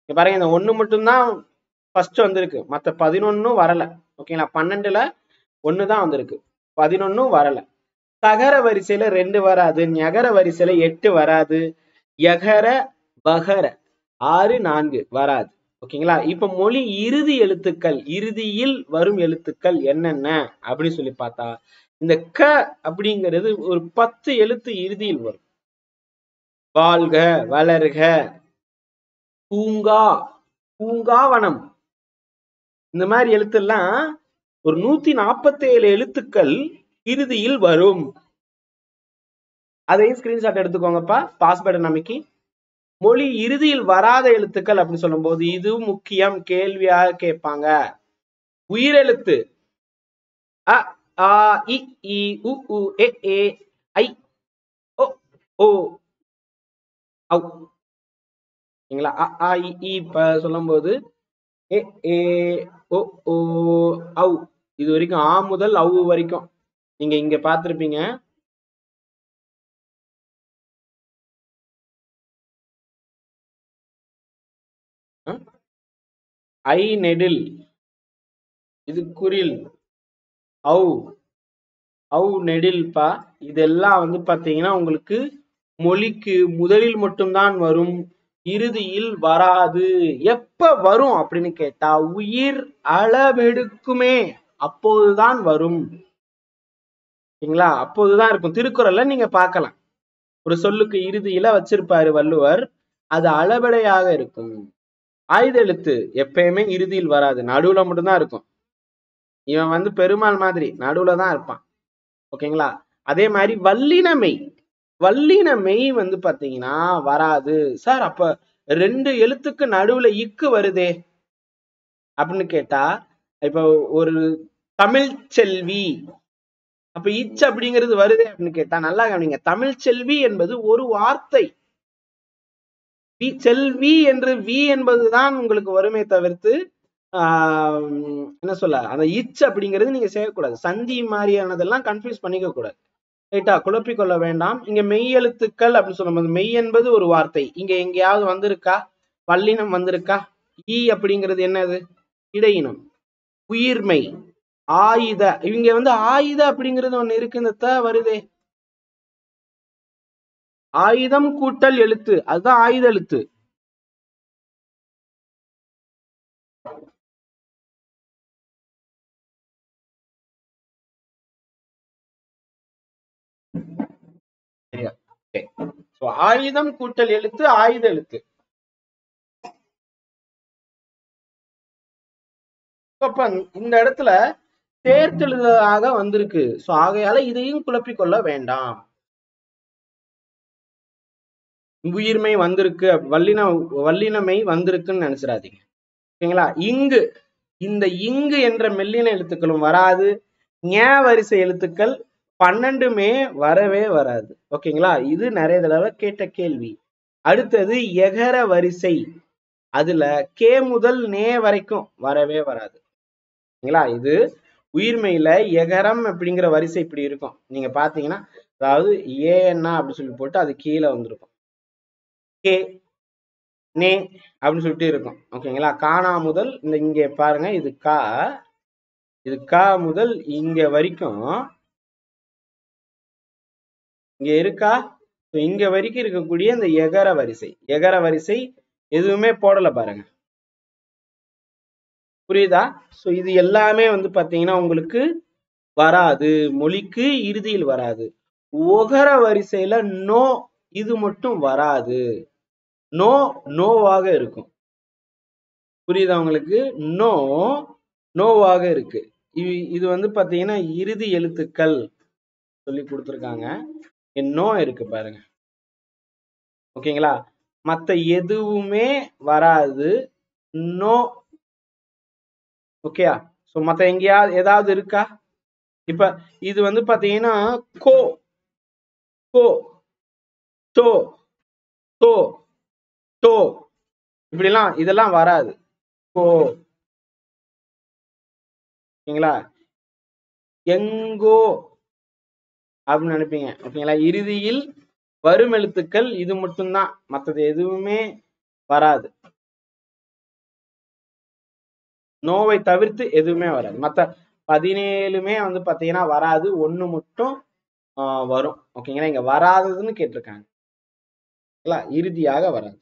இங்க பாருங்க, இந்த 1 மட்டும்தான் ஃபர்ஸ்ட் வந்திருக்கு, மத்த 11ம் வரல. ஓகேங்களா? 12ல 1 தான் வந்திருக்கு, 11ம் வரல. தகர வரிசையில 2 வராது, ஞகர வரிசையில 8 வராது, யகர பகர 6 4 வராது. ஓகேங்களா? இப்ப மொழி இறுதி எழுத்துக்கள், இறுதியில் வரும் எழுத்துக்கள் என்னென்ன அப்படின்னு சொல்லி பார்த்தா இந்த க அப்படிங்கிறது ஒரு 10 எழுத்து இறுதியில் வரும். வாழ்க, வளர்க, பூங்கா, பூங்காவனம், இந்த மாதிரி எழுத்தெல்லாம் ஒரு 147 எழுத்துக்கள் இறுதியில் வரும். அதையும் ஸ்கிரீன்ஷாட் எடுத்துக்கோங்கப்பா. பாஸ் பட்டன் அமைக்கி மொழி இறுதியில் வராத எழுத்துக்கள் அப்படின்னு சொல்லும் போது இது முக்கியம், கேள்வியாக கேட்பாங்க. உயிரெழுத்து அ ஆ இ ஈ உ ஊ எ ஏ ஐ ஓ ஓ ஔ. சரிங்களா? அ ஆ இ ஈ சொல்லும் போது எ ஏ ஓ ஓ ஔ இது வரைக்கும், ஆ முதல் ஔ வரைக்கும் நீங்க இங்க பார்த்திருப்பீங்க. ஐ நெடில், இது குறில், ஔ ஔ நெடில்பா. இதெல்லாம் பாத்தீங்கன்னா உங்களுக்கு மொழிக்கு முதலில் மட்டும்தான் வரும், இறுதியில் வராது. எப்ப வரும் அப்படின்னு கேட்டா உயிர் அளவெடுக்குமே அப்போதுதான் வரும். சரிங்களா? அப்போதுதான் இருக்கும். திருக்குறள்ல நீங்க பார்க்கலாம், ஒரு சொல்லுக்கு இறுதியில வச்சிருப்பாரு வள்ளுவர், அது அளபெடையாக இருக்கும். ஆயுத எழுத்து எப்பயுமே இறுதியில் வராது, நடுவுல மட்டும்தான் இருக்கும். இவன் பெருமாள் மாதிரி நடுவுல தான் இருப்பான். ஓகேங்களா? அதே மாதிரி வல்லினமை, வல்லினமை பாத்தீங்கன்னா வராது. சார் அப்ப 2 எழுத்துக்கு நடுவுல இக்கு வருதே அப்படின்னு கேட்டா, இப்ப ஒரு தமிழ் செல்வி, அப்ப இச் அப்படிங்கிறது வருதே அப்படின்னு கேட்டா நல்லா கவனிங்க. தமிழ் செல்வி என்பது ஒரு வார்த்தை. செல்வி என்று வி என்பதுதான் உங்களுக்கு வருமே தவிர்த்து என்ன சொல்ல அந்த இச் அப்படிங்கிறது நீங்க செய்யக்கூடாது. சந்தி மாதிரியானதெல்லாம் கன்ஃபியூஸ் பண்ணிக்க கூடாது. ரைட்டா? குழப்பிக்கொள்ள வேண்டாம். இங்க மெய் எழுத்துக்கள் அப்படின்னு சொல்லும்போது மெய் என்பது ஒரு வார்த்தை. இங்க எங்கேயாவது வந்திருக்கா? வல்லினம் வந்திருக்கா? ஈ அப்படிங்கிறது என்னது? இடையினம். உயிர்மை, ஆயுத, இவங்க ஆயுத அப்படிங்கிறது ஒண்ணு இருக்கு. இந்த த வருதே, ஆயுதம் கூட்டல் எழுத்து, அதுதான் ஆயுத எழுத்து. ஆயுதம் கூட்டல் எழுத்து ஆயுத எழுத்து. அப்ப இந்த இடத்துல சேர்த்தெழுதாக வந்திருக்கு. சோ ஆகையால இதையும் குழப்பிக்கொள்ள வேண்டாம். உயிர்மை வந்திருக்கு, வல்லினமை வந்திருக்குன்னு நினைச்சிடாதீங்க. ஓகேங்களா? இங்கு, இந்த இங்கு என்ற மெல்லின எழுத்துக்களும் வராது. ஞ வரிசை எழுத்துக்கள் 12மே வரவே வராது. ஓகேங்களா? இது நிறைய தடவை கேட்ட கேள்வி. அடுத்தது எகர வரிசை, அதுல கே முதல் நே வரைக்கும் வரவே வராது. ஓகேங்களா? இது உயிர்மையில எகரம் அப்படிங்கிற வரிசை இப்படி இருக்கும். நீங்க பாத்தீங்கன்னா, அதாவது ஏன்னா அப்படின்னு சொல்லி போட்டு அது கீழே வந்திருக்கும். கே நே அப்படின்னு சொல்லிட்டு இருக்கும். ஓகேங்களா? காணா முதல் இந்த இங்க பாருங்க, இது கா, இது கா முதல் இங்க வரைக்கும் இங்க இருக்கா? இங்க வரைக்கும் இருக்கக்கூடிய இந்த எகர வரிசை, எகர வரிசை எதுவுமே போடல பாருங்க. புரியுதா? சோ இது எல்லாமே பாத்தீங்கன்னா உங்களுக்கு வராது, மொழிக்கு இறுதியில் வராது. ஒகர வரிசையில நோ, இது மட்டும் வராது. நோ நோவாக இருக்கும். புரியுதா உங்களுக்கு? நோ நோவாக இருக்கு. இது பாத்தீங்கன்னா இறுதி எழுத்துக்கள் சொல்லி கொடுத்துருக்காங்க. நோ இருக்கு பாருங்க. ஓகேங்களா? மத்த எதுவுமே வராது. நோ. ஓகேயா? சோ மத்த எங்கேயாவது ஏதாவது இருக்கா? இப்ப இது பாத்தீங்கன்னா கோ, கோ, டோ, டோ, டோ, இப்படிலாம் இதெல்லாம் வராது. கோ. ஓகேங்களா? எங்கோ அப்படின்னு நினைப்பீங்க. ஓகேங்களா? இறுதியில் வரும் எழுத்துக்கள் இது மட்டும்தான், மற்றது எதுவுமே வராது. நோவை தவிர்த்து எதுவுமே வராது. மத்த 17மே பாத்தீங்கன்னா வராது. ஒண்ணு மட்டும் வரும். ஓகேங்களா? இங்க வராததுன்னு கேட்டிருக்காங்க. இறுதியாக வராது.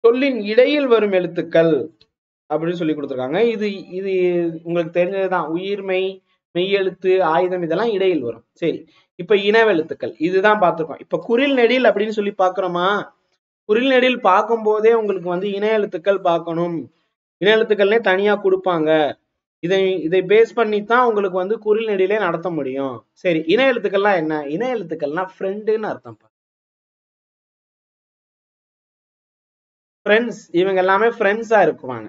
சொல்லின் இடையில் வரும் எழுத்துக்கள் அப்படின்னு சொல்லி கொடுத்துருக்காங்க. இது இது உங்களுக்கு தெரிஞ்சதுதான். உயிர்மை, மெய்யெழுத்து, ஆயுதம் இதெல்லாம் இடையில் வரும். சரி, இப்ப இனவெழுத்துக்கள் இதுதான் பார்த்திருக்கோம். இப்ப குறில் நெடில் அப்படின்னு சொல்லி பாக்குறோமா? குறில் நெடில் பார்க்கும் போதே உங்களுக்கு இன எழுத்துக்கள் பார்க்கணும். இன எழுத்துக்கள்னே தனியா கொடுப்பாங்க. இதை பேஸ் பண்ணித்தான் உங்களுக்கு குறில் நெடிலே நடத்த முடியும். சரி, இன எழுத்துக்கள்லாம் என்ன? இன எழுத்துக்கள்னா ஃப்ரெண்டுன்னு அர்த்தம். ஃப்ரெண்ட்ஸ், இவங்க எல்லாமே ஃப்ரெண்ட்ஸா இருக்குவாங்க.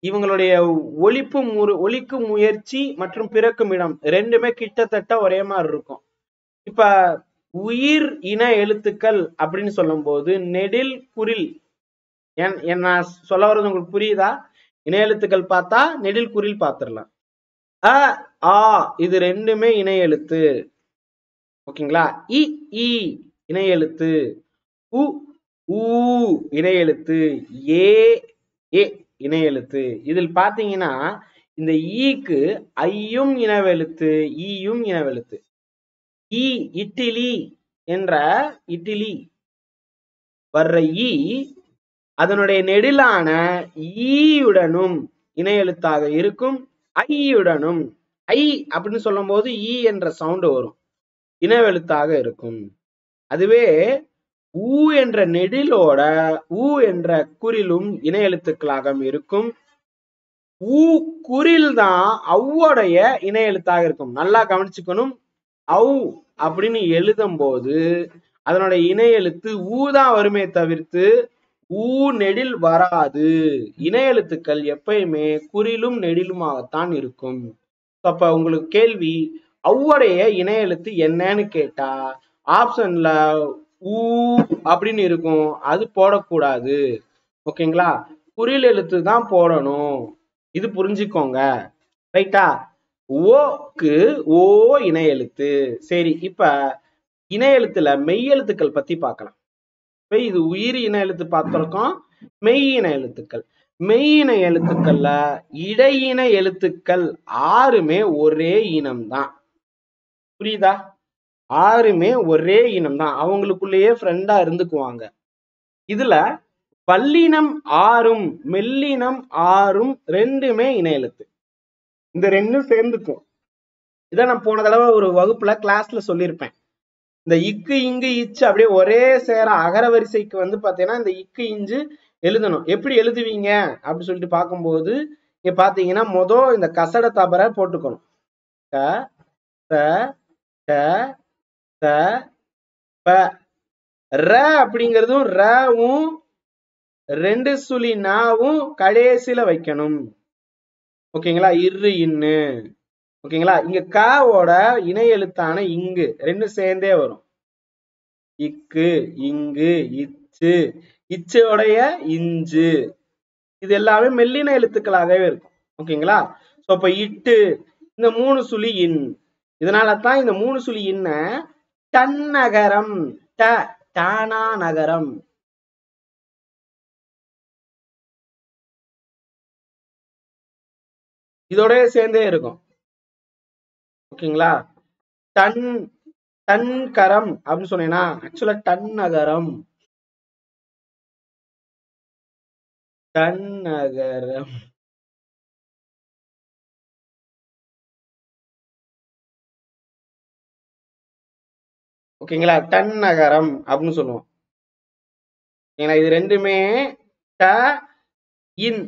இவங்களுடைய ஒலிக்கும் முயற்சி மற்றும் பிறக்கும் இடம் ரெண்டுமே கிட்டத்தட்ட ஒரே மாதிரி இருக்கும். இப்ப உயிர் இன எழுத்துக்கள் அப்படின்னு சொல்லும் போது நெடில் குறில், நான் சொல்ல வர்றது உங்களுக்கு புரியுதா? இன எழுத்துக்கள் பார்த்தா நெடில் குறில் பார்த்திடலாம். அ ஆ இது ரெண்டுமே இணை எழுத்து. ஓகேங்களா? இ ஈ இணை எழுத்து, உ ஊ இணை எழுத்து, ஏ ஏ இணை எழுத்து. இதில் பாத்தீங்கன்னா இந்த ஈக்கு ஐயும் இனவெழுத்து, ஈயும் இனவெழுத்து. ஈ இட்டிலி என்ற இட்டிலி வர்ற ஈ அதனுடைய நெடிலான ஈயுடனும் இணை எழுத்தாக இருக்கும். ஐயுடனும், ஐ அப்படின்னு சொல்லும் போது ஈ என்ற சவுண்ட் வரும், இனவெழுத்தாக இருக்கும். அதுவே ஊ என்ற நெடிலோட ஊ என்ற குறிலும் இணை எழுத்துக்களாக இருக்கும். ஊ குறில் தான் அவ்வுடைய இணை எழுத்தாக இருக்கும். நல்லா கவனிச்சுக்கணும். அவ் அப்படின்னு எழுதும் போது அதனுடைய இணை எழுத்து ஊதான் வருமே தவிர்த்து ஊ நெடில் வராது. இணை எழுத்துக்கள் எப்பயுமே குறிலும் நெடிலுமாகத்தான் இருக்கும். அப்ப உங்களுக்கு கேள்வி, அவ்வுடைய இணை எழுத்து என்னன்னு கேட்டா ஆப்ஷன்ல ஊ அப்படின்னு இருக்கும், அது போடக்கூடாது. ஓகேங்களா? குறில் எழுத்து தான் போடணும், இது புரிஞ்சுக்கோங்க. ரைட்டா? ஓக்கு ஓ இணை எழுத்து. சரி, இப்ப இணை எழுத்துல மெய் எழுத்துக்கள் பத்தி பார்க்கலாம். இப்ப இது உயிர் இன எழுத்து பார்த்திருக்கோம், மெய் இன எழுத்துக்கள். மெய் இன எழுத்துக்கள்ல இடையின எழுத்துக்கள் ஆறுமே ஒரே இனம்தான். புரியுதா? ஆறுமே ஒரே இனம்தான், அவங்களுக்குள்ளேயே ஃப்ரெண்டா இருந்துக்குவாங்க. இதுல வல்லினம் ஆறும் மெல்லினம் ஆறும் ரெண்டுமே இன எழுத்து. இந்த ரெண்டும் சேர்ந்துக்கும். இதை நான் போன தடவை ஒரு வகுப்புல கிளாஸ்ல சொல்லியிருப்பேன். இந்த இக்கு இங்கு இச்சு அப்படியே ஒரே சேர அகர வரிசைக்கு வந்து பாத்தீங்கன்னா இந்த இக்கு இஞ்சு எழுதணும். எப்படி எழுதுவீங்க அப்படின்னு சொல்லிட்டு பார்க்கும்போது இங்க பாத்தீங்கன்னா மொதல் இந்த கசட தபரை போட்டுக்கணும். க த ட த ப. ர அப்படிங்கிறதும் ரவும் ரெண்டு சுழி நாவும் கடைசியில வைக்கணும். ஓகேங்களா? இரு இன்னு. ஓகேங்களா? இங்க காவோட இணை எழுத்தான இங்கு ரெண்டு சேர்ந்தே வரும். இக்கு இங்கு இச்சு, இச்சோடைய இஞ்சு, இது எல்லாமே மெல்லின எழுத்துக்களாகவே இருக்கும். ஓகேங்களா? சோ இப்ப இட்டு இந்த மூணு சுழி இன், இதனாலதான் இந்த மூணு சுழி இன்ன தன்னகரம், ட டானா நகரம். இதோட சேர்ந்தே இருக்கும். ஓகேங்களா? டன் டன் கரம் அப்படின்னு சொன்னேன்னா ஆக்சுவலா டன் நகரம், டன் நகரம். ஓகேங்களா? டன் நகரம் அப்படின்னு சொல்லுவோம். இது ரெண்டுமே ட இன்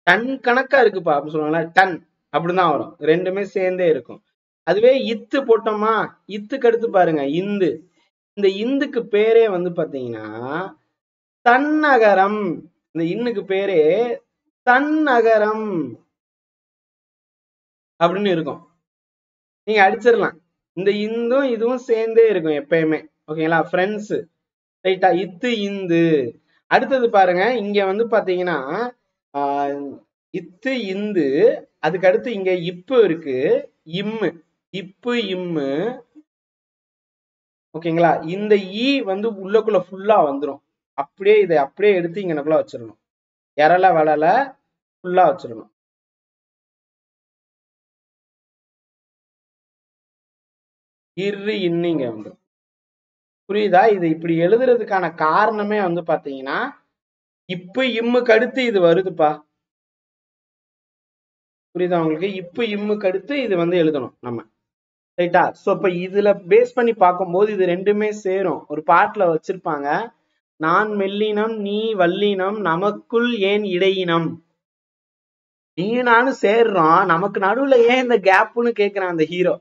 டன் கணக்கா இருக்குப்பா அப்படின்னு சொல்லுவாங்களா, டன் அப்படிதான் வரும். ரெண்டுமே சேர்ந்தே இருக்கும். அதுவே இத்து போட்டோமா, இத்துக்கு அடுத்து பாருங்க இந்து. இந்த இந்துக்கு பேரே வந்து பாத்தீங்கன்னா தன்னகரம். இந்த இன்னுக்கு பேரே தன்னகரம் அப்படின்னு இருக்கும். நீங்க அடிச்சிடலாம். இந்த இந்தும் இதுவும் சேர்ந்தே இருக்கும் எப்பயுமே. ஓகேங்களா ஃப்ரெண்ட்ஸ்? ரைட்டா? இத்து இந்து. அடுத்தது பாருங்க, இங்க வந்து பாத்தீங்கன்னா இத்து இந்து, அதுக்கு அடுத்து இங்க இப்பு இருக்கு, இம்மு, இப்பு இம்மு. ஓகேங்களா? இந்த ஈ வந்து உள்ளக்குள்ள ஃபுல்லா வந்துடும். அப்படியே இதை அப்படியே எடுத்து இங்கனக்குள்ள வச்சிடணும். எரல வளல ஃபுல்லா வச்சிடணும். இரு இன்னு இங்க வந்து. புரியுதா? இது இப்படி எழுதுறதுக்கான காரணமே வந்து பாத்தீங்கன்னா இப்பு இம்முக்கு அடுத்து இது வருதுப்பா. புரியுதா உங்களுக்கு? இப்பு இம்முக்கு அடுத்து இது வந்து எழுதணும் நம்ம. ரைட்டா? சோ இப்ப இதுல பேஸ் பண்ணி பார்க்கும்போது இது ரெண்டுமே சேரும். ஒரு பாட்டுல வச்சிருப்பாங்க, நான் மெல்லினம் நீ வல்லினம் நமக்குள் ஏன் இடையினம். நீ நானும் சேர்றோம், நமக்கு நடுவுல ஏன் இந்த கேப்னு கேக்குறான் அந்த ஹீரோ.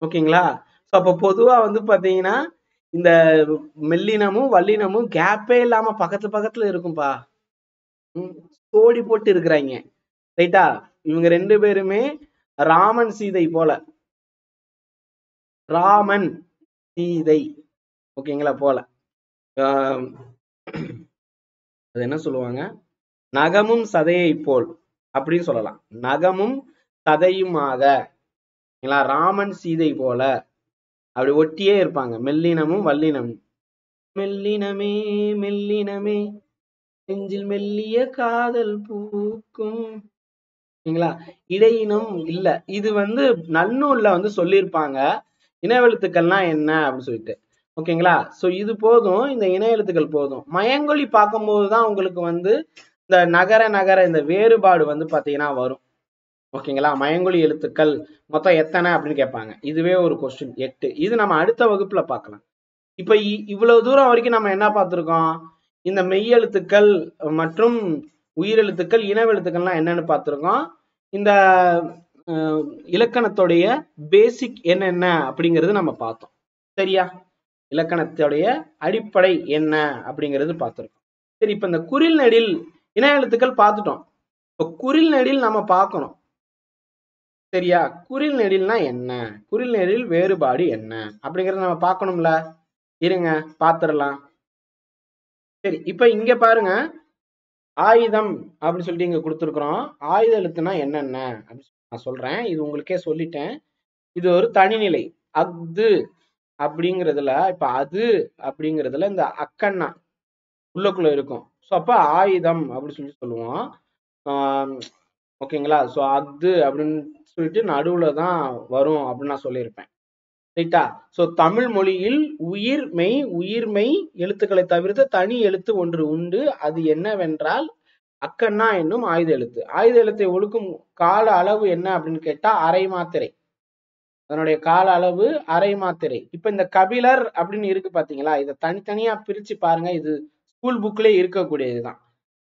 ஓகேங்களா? சோ அப்ப பொதுவா வந்து பாத்தீங்கன்னா இந்த மெல்லினமும் வல்லினமும் கேப்பே இல்லாம பக்கத்துல பக்கத்துல இருக்கும்பா. கோடி போட்டு இருக்கிறாங்க. ரைட்டா? இவங்க ரெண்டு பேருமே ராமன் சீதை போல. ராமன் சீதை. ஓகேங்களா? போல அது என்ன சொல்லுவாங்க, நகமும் சதையை போல் அப்படின்னு சொல்லலாம். நகமும் சதையுமாக. ராமன் சீதை போல அப்படி ஒட்டியே இருப்பாங்க, மெல்லினமும் வல்லினமும். மெல்லினமே மெல்லினமே நெஞ்சில் மெல்லிய காதல் பூக்கும். இடையினம் இல்ல. இது வந்து நன்னூல்ல வந்து சொல்லியிருப்பாங்க இனவெழுத்துக்கள்னா என்ன அப்படின்னு சொல்லிட்டு. ஓகேங்களா? சோ இது போதும், இந்த இன எழுத்துக்கள் போதும். மயங்கொலி பார்க்கும்போதுதான் உங்களுக்கு வந்து இந்த நகர நகர இந்த வேறுபாடு வந்து பாத்தீங்கன்னா வரும். ஓகேங்களா? மயங்கொலி எழுத்துக்கள் மொத்தம் எத்தனை அப்படின்னு கேட்பாங்க. இதுவே ஒரு கொஸ்டின் 8. இது நம்ம அடுத்த வகுப்புல பார்க்கலாம். இப்ப இவ்வளவு தூரம் வரைக்கும் நம்ம என்ன பார்த்திருக்கோம், இந்த மெய்யெழுத்துக்கள் மற்றும் உயிரெழுத்துக்கள் இனவெழுத்துக்கள்லாம் என்னன்னு பார்த்திருக்கோம். இந்த இலக்கணத்துடைய பேசிக் என்னென்ன அப்படிங்கிறது நம்ம பார்த்தோம். சரியா? இலக்கணத்துடைய அடிப்படை என்ன அப்படிங்கிறது பார்த்திருக்கோம். சரி, இப்ப இந்த குறில் நெடில் இன எழுத்துக்கள் பார்த்துட்டோம். இப்ப குறில் நெடில் நம்ம பார்க்கணும். சரியா? குறில் நெடில்னா என்ன, குறில் நெடில் வேறுபாடு என்ன அப்படிங்கறத நம்ம பார்க்கணும்ல. இருங்க பாத்துரலாம். சரி, இப்ப இங்க பாருங்க, ஆயுதம் அப்படின்னு சொல்லிட்டு இங்க கொடுத்துருக்குறோம். ஆயுத எழுத்துனா என்னென்ன அப்படின்னு நான் சொல்றேன். இது உங்களுக்கே சொல்லிட்டேன். இது ஒரு தனிநிலை. அஃது அப்படிங்கிறதுல, இப்ப அது அப்படிங்கிறதுல இந்த அக்கன்னா உள்ளுக்குள்ள இருக்கும். ஸோ அப்ப ஆயுதம் அப்படின்னு சொல்லி சொல்லுவோம். ஓகேங்களா? ஸோ அது அப்படின்னு சொல்லிட்டு நடுவுல தான் வரும் அப்படின்னு நான் சொல்லியிருப்பேன். ரைட்டா? ஸோ தமிழ் மொழியில் உயிர்மெய் எழுத்துக்களை தவிர்த்து தனி எழுத்து ஒன்று உண்டு. அது என்னவென்றால் அக்கன்னா என்னும் ஆயுத எழுத்து. ஆயுத எழுத்தை ஒழுக்கும் கால அளவு என்ன அப்படின்னு கேட்டா அரை மாத்திரை. அதனுடைய கால அளவு அரை மாத்திரை. இப்ப இந்த கபிலர் அப்படின்னு இருக்கு பாத்தீங்களா, இதை தனித்தனியா பிரிச்சு பாருங்க. இது ஸ்கூல் புக்ல இருக்கக்கூடியதுதான்,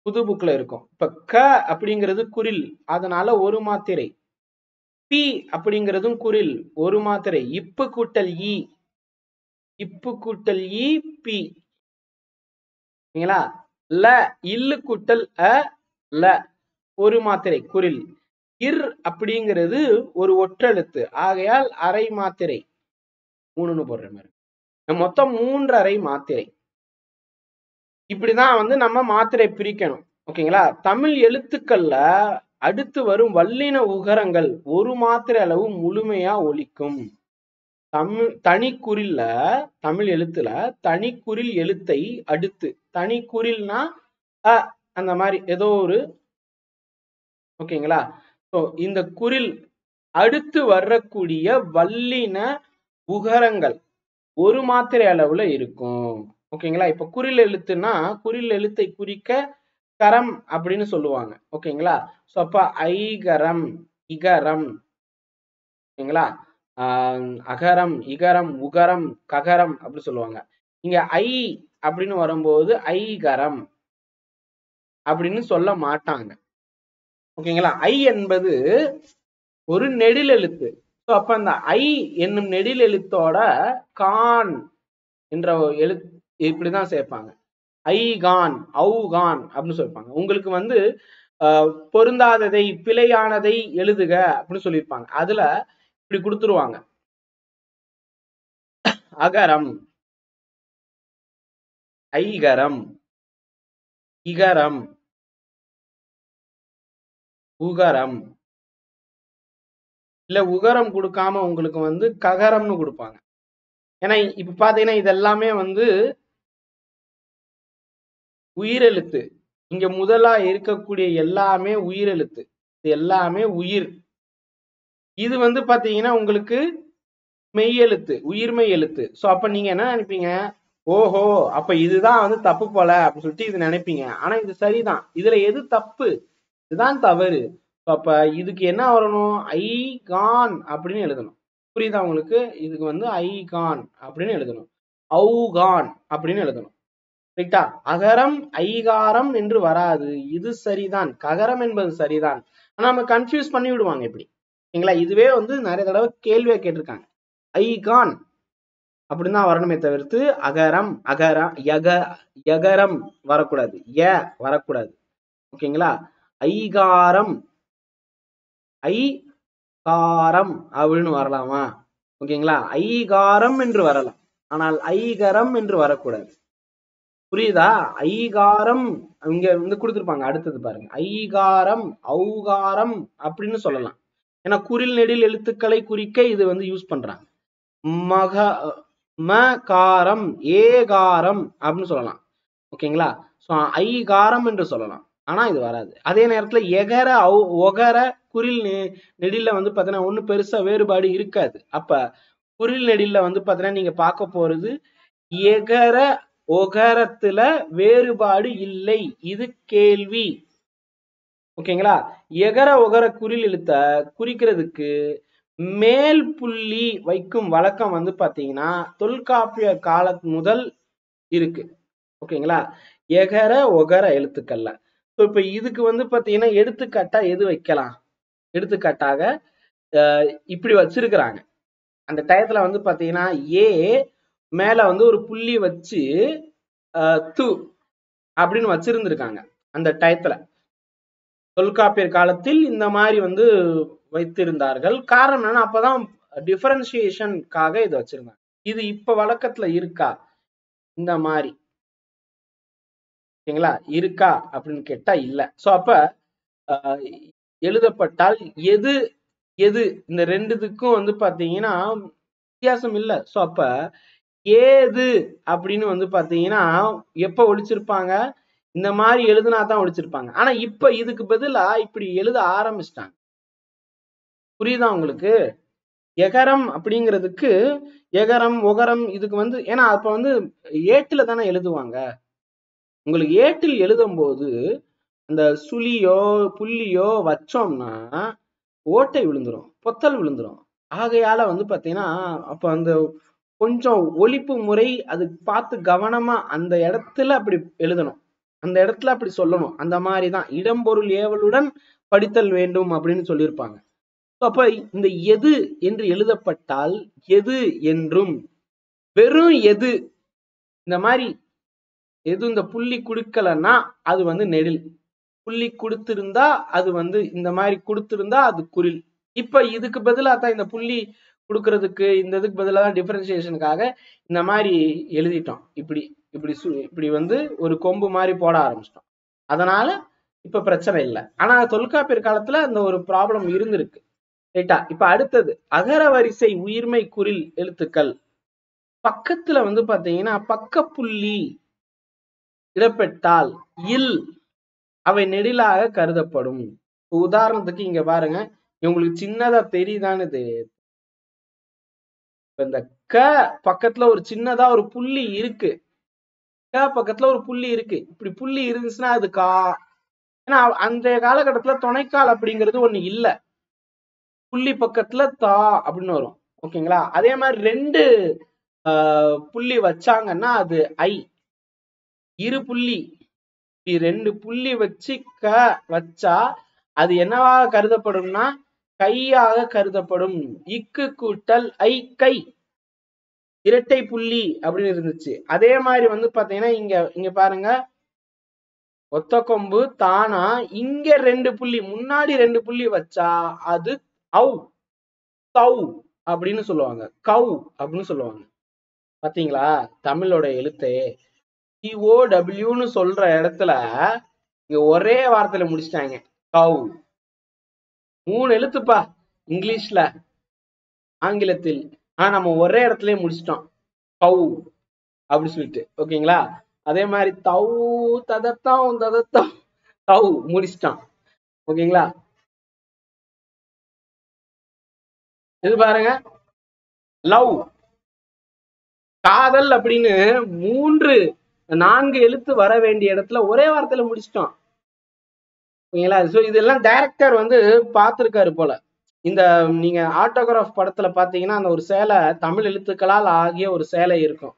புது புக்ல இருக்கும். இப்ப க அப்படிங்கிறது குறில், அதனால ஒரு மாத்திரை. பி அப்படிங்கிறதும் குறில், ஒரு மாத்திரை. இப்பு கூட்டல் இ, பி. ல, இல்லு கூட்டல் அ, ல, ஒரு மாத்திரை குறில். இர் அப்படிங்கிறது ஒரு ஒற்றெழுத்து, ஆகையால் அரை மாத்திரை. 3ன்னு போடுற மாதிரி மொத்தம் 3 அரை மாத்திரை. இப்படிதான் வந்து நம்ம மாத்திரை பிரிக்கணும். ஓகேங்களா? தமிழ் எழுத்துக்கள்ல அடுத்து வரும் வல்லின உகரங்கள் ஒரு மாத்திரை அளவு முழுமையா ஒலிக்கும். தனிக்குறில்ல, தமிழ் எழுத்துல தனிக்குறில் எழுத்தை அடுத்து, தனிக்குறில்னா அ அந்த மாதிரி ஏதோ ஒரு, ஓகேங்களா? ஸோ இந்த குறில் அடுத்து வரக்கூடிய வல்லின உகரங்கள் ஒரு மாத்திரை அளவுல இருக்கும். ஓகேங்களா? இப்ப குறில் எழுத்துன்னா குறில் எழுத்தை குறிக்க கரம் அப்படின்னு சொல்லுவாங்க. ஓகேங்களா? ஸோ அப்ப ஐகரம், இகரம், ஓகேங்களா? அகரம், இகரம், உகரம், ககரம் அப்படின்னு சொல்லுவாங்க. இங்க ஐ அப்படின்னு வரும்போது ஐகரம் அப்படின்னு சொல்ல மாட்டாங்க. ஓகேங்களா? ஐ என்பது ஒரு நெடில் எழுத்து. ஸோ அப்ப அந்த ஐ என்னும் நெடில் எழுத்தோட கான் என்ற எழுத்து இப்படிதான் சேர்ப்பாங்க. ஐகான், ஔகான் அப்படின்னு சொல்லிருப்பாங்க. உங்களுக்கு வந்து பொருந்தாததை, பிழையானதை எழுதுக அப்படின்னு சொல்லியிருப்பாங்க. அதுல இப்படி கொடுத்துருவாங்க. அகரம், ஐகரம், இகரம், உகரம், இல்ல உகரம் கொடுக்காம உங்களுக்கு வந்து ககரம்னு கொடுப்பாங்க. ஏன்னா இப்ப பாத்தீங்கன்னா இதெல்லாமே வந்து உயிரெழுத்து. இங்க முதலா இருக்கக்கூடிய எல்லாமே உயிரெழுத்து. இது எல்லாமே உயிர். இது வந்து பாத்தீங்கன்னா உங்களுக்கு மெய்யெழுத்து, உயிர்மெய் எழுத்து. சோ அப்ப நீங்க என்ன நினைப்பீங்க, ஓஹோ அப்ப இதுதான் வந்து தப்பு போல அப்படின்னு சொல்லிட்டு இது நினைப்பீங்க. ஆனா இது சரிதான். இதுல எது தப்பு, இதுதான் தவறு. அப்ப இதுக்கு என்ன வரணும், ஐகான் அப்படின்னு எழுதணும். புரியுதா உங்களுக்கு? இதுக்கு வந்து ஐகான் அப்படின்னு எழுதணும், ஔகான் அப்படின்னு எழுதணும். ரைட்டா? அகரம் ஐகாரம் என்று வராது. இது சரிதான், ககரம் என்பது சரிதான். ஆனா நம்ம கன்ஃபியூஸ் பண்ணி விடுவாங்க இப்படி. சரிங்களா? இதுவே வந்து நிறைய தடவை கேள்வியா கேட்டிருக்காங்க. ஐகான் அப்படின்னு தான் வரணுமே தவிர்த்து அகரம், யகரம் வரக்கூடாது, வரக்கூடாது. ஓகேங்களா? ஐகாரம், ஐகாரம் அப்படின்னு வரலாமா? ஓகேங்களா? ஐகாரம் என்று வரலாம், ஆனால் ஐகரம் என்று வரக்கூடாது. புரியுதா? ஐகாரம் இங்க வந்து கொடுத்திருப்பாங்க. அடுத்தது பாருங்க, ஐகாரம், ஔகாரம் அப்படின்னு சொல்லலாம். ஏன்னா குறில் நெடில் எழுத்துக்களை குறிக்க இது வந்து யூஸ் பண்றாங்க. மக மகாரம், ஏகாரம் அப்படின்னு சொல்லலாம். ஓகேங்களா? ஸோ ஐகாரம் என்று சொல்லலாம். ஆனா இது வராது. அதே நேரத்துல எகர, ஒகர, குறில் நெடில வந்து பாத்தீங்கன்னா ஒன்னும் பெருசா வேறுபாடு இருக்காது. அப்ப குறில் நெடில வந்து பாத்தீங்கன்னா நீங்க பார்க்க போறது எகர ஒகரத்துல வேறுபாடு இல்லை. இது கேள்வி. ஓகேங்களா? எகர ஒகர குறில் எழுத்த குறிக்கிறதுக்கு மேல் புள்ளி வைக்கும் வழக்கம் வந்து பாத்தீங்கன்னா தொல்காப்பிய காலத்து முதல் இருக்கு. ஓகேங்களா? எகர ஒகர எழுத்துக்கள்ல. இப்ப இதுக்கு வந்து பாத்தீங்கன்னா எடுத்துக்காட்டா எது வைக்கலாம்? எடுத்துக்காட்டாக இப்படி வச்சிருக்கிறாங்க. அந்த டயத்துல வந்து பாத்தீங்கன்னா ஏ மேல வந்து ஒரு புள்ளி வச்சு து அப்படின்னு வச்சிருந்திருக்காங்க அந்த டயத்துல. தொல்காப்பியர் காலத்தில் இந்த மாதிரி வந்து வைத்திருந்தார்கள். காரணம் என்னன்னா அப்பதான் டிஃபரன்சியேஷனுக்காக இது வச்சிருந்தாங்க. இது இப்ப வழக்கத்துல இருக்கா இந்த மாதிரி? ஓகேங்களா, இருக்கா அப்படின்னு கேட்டா இல்ல. சோ அப்ப எழுதப்பட்டால் எது எது இந்த ரெண்டுத்துக்கும் வந்து பாத்தீங்கன்னா வித்தியாசம் இல்ல. சோ அப்ப ஏது அப்படின்னு வந்து பாத்தீங்கன்னா எப்ப ஒழிச்சிருப்பாங்க? இந்த மாதிரி எழுதுனா தான் ஒழிச்சிருப்பாங்க. ஆனா இப்ப இதுக்கு பதிலா இப்படி எழுத ஆரம்பிச்சிட்டாங்க. புரியுதா உங்களுக்கு? எகரம் அப்படிங்கிறதுக்கு எகரம் ஒகரம் இதுக்கு வந்து ஏன்னா அப்ப வந்து ஏட்டுல தானே எழுதுவாங்க. உங்களுக்கு ஏட்டில் எழுதும் போது அந்த சுழியோ புள்ளியோ வச்சோம்னா ஓட்டை விழுந்துரும், பொத்தல் விழுந்துரும். ஆகையால வந்து பாத்தீங்கன்னா அப்ப அந்த கொஞ்சம் ஒலிப்பு முறை அது பார்த்து கவனமா அந்த இடத்துல அப்படி எழுதணும், அந்த இடத்துல அப்படி சொல்லணும். அந்த மாதிரிதான் இடம்பொருள் ஏவலுடன் படித்தல் வேண்டும் அப்படின்னு சொல்லியிருப்பாங்க. அப்ப இந்த எது என்று எழுதப்பட்டால் எது என்றும், வெறும் எது இந்த மாதிரி எது இந்த புள்ளி கொடுக்கலன்னா அது வந்து நெடில், புள்ளி கொடுத்திருந்தா அது வந்து இந்த மாதிரி கொடுத்திருந்தா அது குறில். இப்ப இதுக்கு பதிலா தான் இந்த புள்ளி கொடுக்கறதுக்கு இந்த இதுக்கு பதிலாக டிஃபரன்சியேஷனுக்காக இந்த மாதிரி எழுதிட்டோம். இப்படி இப்படி இப்படி வந்து ஒரு கொம்பு மாதிரி போட ஆரம்பிச்சிட்டோம். அதனால இப்ப பிரச்சனை இல்லை. ஆனா தொல்காப்பியர் காலத்துல அந்த ஒரு ப்ராப்ளம் இருந்திருக்கு. ரைட்டா? இப்ப அடுத்தது அகர வரிசை உயிர்மை குறில் எழுத்துக்கள் பக்கத்துல வந்து பாத்தீங்கன்னா பக்க புள்ளி இடப்பெற்றால் இல் அவை நெடிலாக கருதப்படும். உதாரணத்துக்கு இங்க பாருங்க, உங்களுக்கு சின்னதா தெரியுதான்னு இந்த க பக்கத்துல ஒரு சின்னதா ஒரு புள்ளி இருக்கு, க பக்கத்துல ஒரு புள்ளி இருக்கு. இப்படி புள்ளி இருந்துச்சுன்னா அது கா. ஏன்னா அந்த காலகட்டத்துல துணைக்கால் அப்படிங்கிறது ஒண்ணு இல்ல, புள்ளி பக்கத்துல தா அப்படின்னு வரும். ஓகேங்களா? அதே மாதிரி ரெண்டு புள்ளி வச்சாங்கன்னா அது ஐ. இரு புள்ளி ரெண்டு புள்ளி வச்சு க வச்சா அது என்னவாக கருதப்படும்னா கையாக கருதப்படும். இக்கு கூட்டல் ஐ கை, இரட்டை புள்ளி அப்படின்னு இருந்துச்சு. அதே மாதிரி வந்து பாத்தீங்கன்னா இங்க இங்க பாருங்க, ஒத்த கொம்பு தானா இங்க ரெண்டு புள்ளி முன்னாடி ரெண்டு புள்ளி வச்சா அது அவு தவ் அப்படின்னு சொல்லுவாங்க, கவ் அப்படின்னு சொல்லுவாங்க. பாத்தீங்களா தமிழோட எழுத்தே COWன்னு சொல்ற இடத்துல இங்க ஒரே வார்த்தையில முடிச்சிட்டாங்க, கவ். 3 எழுத்துப்பா இங்கிலீஷ்ல, ஆங்கிலத்தில். ஆனா நம்ம ஒரே இடத்துலயே முடிச்சிட்டோம், கவ் அப்படி சொல்லிட்டு. ஓகேங்களா? அதே மாதிரி தவ் ததத்தம் ததத்தம் தவ் முடிச்சிட்டான். ஓகேங்களா? இது பாருங்க, லவ் காதல் அப்படின்னு 4 எழுத்து வர வேண்டிய இடத்துல ஒரே வார்த்தையில முடிச்சிட்டோம். ஓகேங்களா? சோ இதெல்லாம் டைரக்டர் வந்து பார்த்திருக்காரு போல. இந்த நீங்க ஆட்டோகிராஃப் படத்துல பாத்தீங்கன்னா அந்த ஒரு சேலை தமிழ் எழுத்துக்களால் ஆகிய ஒரு சேலை இருக்கும்.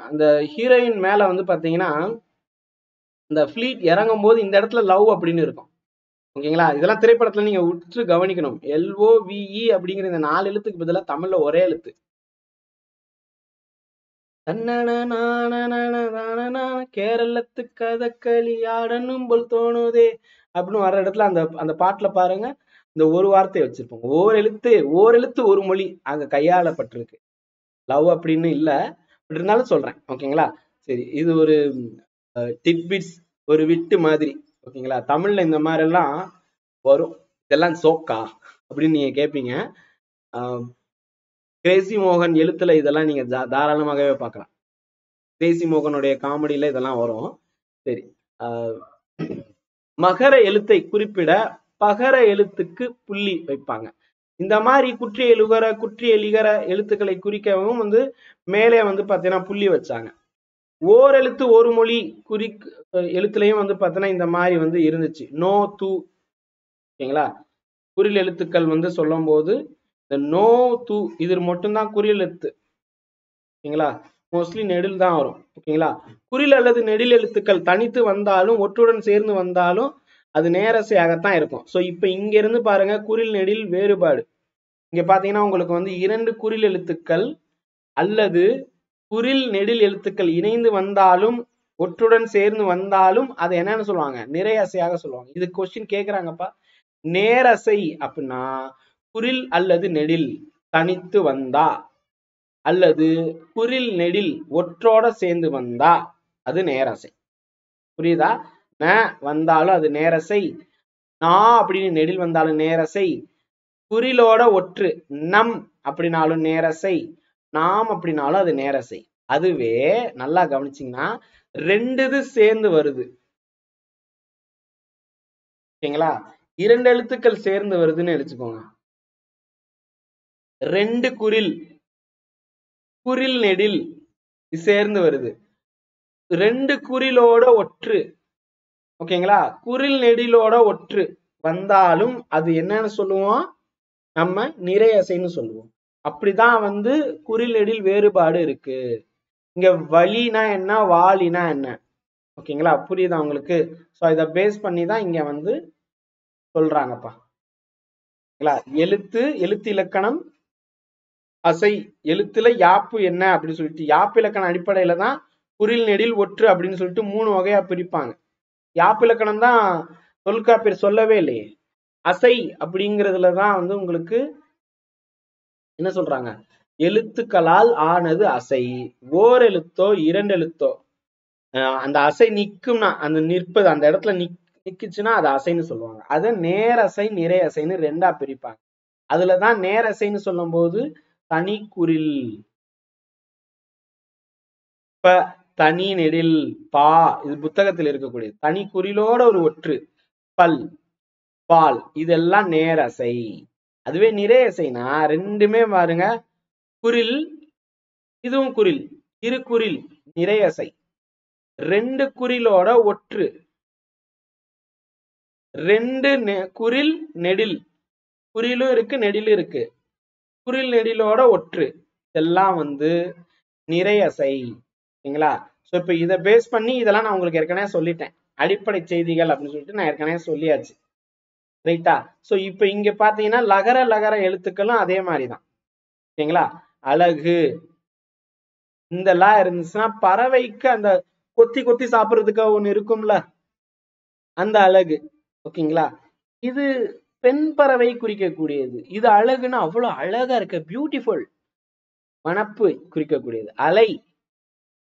அந்த ஹீரோயின் மேல வந்து பாத்தீங்கன்னா இந்த ஃபிளீட் இறங்கும் போது இந்த இடத்துல லவ் அப்படின்னு இருக்கும். ஓகேங்களா? இதெல்லாம் திரைப்படத்துல நீங்க உற்று கவனிக்கணும். LOVE அப்படிங்கிற இந்த 4 எழுத்துக்கு பதிலா தமிழ்ல ஒரே எழுத்து. கேரளத்து கதக்களி ஆடணும் போல் தோணுதே அப்படின்னு வர்ற இடத்துல அந்த அந்த பாட்டுல பாருங்க, இந்த ஒரு வார்த்தையை வச்சிருப்போம். ஓரெழுத்து ஒரு மொழி அங்க கையாளப்பட்டிருக்கு. லவ் அப்படின்னு இல்ல, பட் இருந்தாலும் சொல்றேன். ஓகேங்களா? சரி, இது ஒரு டிட்பிட்ஸ், ஒரு விட்டு மாதிரி. ஓகேங்களா? தமிழ்ல இந்த மாதிரி எல்லாம் வரும். இதெல்லாம் சோக்கா அப்படின்னு நீங்க கேட்பீங்க. கிரேசி மோகன் எழுத்துல இதெல்லாம் நீங்க தாராளமாகவே பார்க்கலாம். கிரேசி மோகனுடைய காமெடியில இதெல்லாம் வரும். சரி, மகர எழுத்தை குறிப்பிட பகர எழுத்துக்கு புள்ளி வைப்பாங்க. இந்த மாதிரி குற்றிய எழுகர குற்றிய லிகர எழுத்துக்களை குறிக்கவும் வந்து மேலே வந்து பாத்தீங்கன்னா புள்ளி வச்சாங்க. ஓரெழுத்து ஒரு மொழி எழுத்துலையும் வந்து பாத்தீங்கன்னா இந்த மாதிரி வந்து இருந்துச்சு, நோ து. ஓகேங்களா? குறில் எழுத்துக்கள் வந்து சொல்லும் போது இந்த நோ து இது மட்டும்தான் குறில் எழுத்து. ஓகேங்களா? மோஸ்ட்லி நெடில் தான் வரும். ஓகேங்களா? குறில் அல்லது நெடில் எழுத்துக்கள் தனித்து வந்தாலும் ஒற்றுடன் சேர்ந்து வந்தாலும் அது நேரசையாகத்தான் இருக்கும். ஸோ இப்போ இங்க இருந்து பாருங்க, குறில் நெடில் வேறுபாடு. இங்க பாத்தீங்கன்னா உங்களுக்கு வந்து 2 குறில் எழுத்துக்கள் அல்லது குறில் நெடில் எழுத்துக்கள் இணைந்து வந்தாலும் ஒற்றுடன் சேர்ந்து வந்தாலும் அது என்னன்னு சொல்லுவாங்க, நிறையசையாக சொல்லுவாங்க. இது கொஸ்டின் கேக்குறாங்கப்பா. நேரசை அப்படின்னா குறில் அல்லது நெடில் தனித்து வந்தா அல்லது குறில் நெடில் ஒற்றோட சேர்ந்து வந்தா அது நேரசை. புரியுதா? ந வந்தாலும் அது நேரசை, நான் அப்படின்னு நெடில் வந்தாலும் நேரசை, குறிலோட ஒற்று நம் அப்படின்னாலும் நேரசை, நாம் அப்படின்னாலும் அது நேரசை. அதுவே நல்லா கவனிச்சிங்கன்னா ரெண்டு இது சேர்ந்து வருது, ஓகேங்களா? இரண்டு எழுத்துக்கள் சேர்ந்து வருதுன்னு எடுத்துக்கோங்க. ரெண்டு குறில், குறில் நெடில் சேர்ந்து வருது, ரெண்டு குறிலோட ஒற்று, ஓகேங்களா? குறில் நெடிலோட ஒற்று வந்தாலும் அது என்னன்னு சொல்லுவோம், நம்ம நிறையசைன்னு சொல்லுவோம். அப்படிதான் வந்து குறில் நெடில் வேறுபாடு இருக்கு. இங்க வலினா என்ன, வாலினா என்ன, ஓகேங்களா? புரியுதா உங்களுக்கு? சோ இத பேஸ் பண்ணி தான் இங்க வந்து சொல்றாங்கப்பா. எழுத்து, எழுத்து இலக்கணம், அசை, எழுத்துல யாப்பு என்ன அப்படின்னு சொல்லிட்டு யாப்பு இலக்கண அடிப்படையில தான் குறில் நெடில் ஒற்று அப்படின்னு சொல்லிட்டு 3 வகையா பிரிப்பாங்க. யாப்பு இலக்கணம் தான் தொல்காப்பியர் சொல்லவே இல்லையே. அசை அப்படிங்கிறதுலதான் வந்து உங்களுக்கு என்ன சொல்றாங்க, எழுத்துக்களால் ஆனது அசை, ஓர் எழுத்தோ இரண்டு எழுத்தோ அந்த அசை நிக்கும்னா, அந்த நிற்பது அந்த இடத்துல நிக்குச்சுன்னா அது அசைன்னு சொல்லுவாங்க. அத நேரசை நிறையசைன்னு ரெண்டா பிரிப்பாங்க. அதுலதான் நேரசைன்னு சொல்லும் போது தனி குறில், ப தனி நெடில், பா இது புத்தகத்தில் இருக்கக்கூடியது, தனி குறிலோட ஒரு ஒற்று, பல் பால் இதெல்லாம் நேரசை. அதுவே நிறையசைனா ரெண்டுமே பாருங்க, குறில், இதுவும் குறில், இரு குறில் நிறையசை, ரெண்டு குறிலோட ஒற்று, ரெண்டு குறில் நெடில், குறிலும் இருக்கு நெடிலும் இருக்கு, குறில் நெடிலோட ஒற்று, இதெல்லாம் வந்து நிறையசை, சரிங்களா? சோ இப்ப இதை பேஸ் பண்ணி இதெல்லாம் நான் உங்களுக்கு ஏற்கனவே சொல்லிட்டேன், அடிப்படை செய்திகள் அப்படின்னு சொல்லிட்டு நான் ஏற்கனவே சொல்லியாச்சு, ரைட்டா? சோ இப்ப இங்க பாத்தீங்கன்னா லகர லகர எழுத்துக்களும் அதே மாதிரிதான், ஓகேங்களா? அழகு இந்த லா இருந்துச்சுன்னா பறவைக்கு அந்த கொத்தி கொத்தி சாப்பிடுறதுக்கு ஒண்ணு இருக்கும்ல, அந்த அழகு, ஓகேங்களா? இது பெண் பறவை குறிக்கக்கூடியது, இது அழகுன்னா அவ்வளவு அழகா இருக்க, பியூட்டிஃபுல், வனப்பு குறிக்கக்கூடியது. அலை,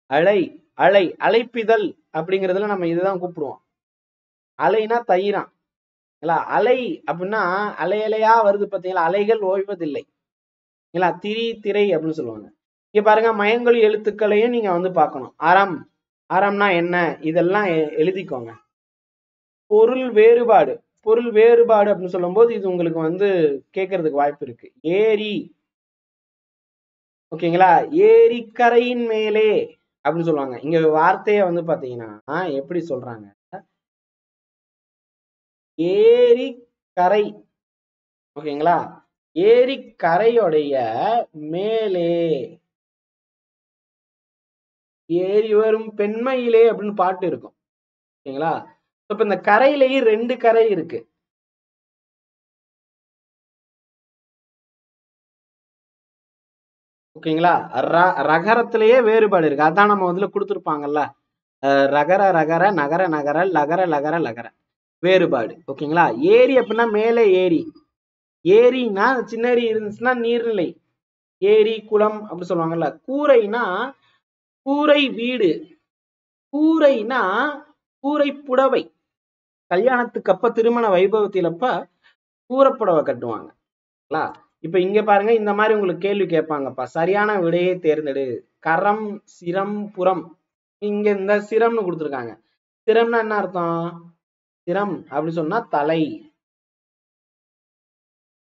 அலை, அலை, அலைப்பிதழ் அப்படிங்கிறதுல நம்ம இதுதான் கூப்பிடுவோம். அலைனா தயிரான், அலை அப்படின்னா அலை அலையா வருது பாத்தீங்களா, அலைகள் ஓய்வதில்லை, திரி திரை அப்படின்னு சொல்லுவாங்க. இங்க பாருங்க மயங்கொலி எழுத்துக்களையும் நீங்க வந்து பார்க்கணும். அறம், அறம்னா என்ன, இதெல்லாம் எழுதிக்கோங்க. பொருள் வேறுபாடு, பொருள் வேறுபாடு அப்படின்னு சொல்லும் போது இது உங்களுக்கு வந்து கேட்கறதுக்கு வாய்ப்பு இருக்கு. ஏரி, ஓகேங்களா? ஏரிக்கரையின் மேலே அப்படின்னு சொல்லுவாங்க. இங்க வார்த்தைய வந்து பாத்தீங்கன்னா எப்படி சொல்றாங்க, ஏரிக்கரை, ஓகேங்களா? ஏரிக்கரையுடைய மேலே, ஏறி வரும் பெண்மையிலே அப்படின்னு பாட்டு இருக்கும், ஓகேங்களா? இப்ப இந்த கரையிலேயே ரெண்டு கரை இருக்கு, ஓகேங்களா? ரகரத்திலேயே வேறுபாடு இருக்கு, அதான் நம்ம முதல்ல கொடுத்துருப்பாங்கல்ல, ரகர ரகர நகர நகர லகர லகர லகர வேறுபாடு, ஓகேங்களா? ஏரி அப்படின்னா மேலே ஏரி, ஏரின்னா சின்ன ஏரி இருந்துச்சுன்னா நீர்நிலை, ஏரி குளம் அப்படி சொல்லுவாங்கல்ல. கூரைனா கூரை வீடு, கூரைனா கூரை புடவை, கல்யாணத்துக்கு அப்ப திருமண வைபவத்தில் அப்ப கூரைப்புடவை கட்டுவாங்க. இப்ப இங்க பாருங்க, இந்த மாதிரி உங்களுக்கு கேள்வி கேட்பாங்கப்பா, சரியான விடையை தேர்ந்தெடு. கரம், சிரம், புறம், இங்க இந்த சிரம்னு கொடுத்துருக்காங்க. சிரம்னா என்ன அர்த்தம், சிரம் அப்படி சொன்னா தலை,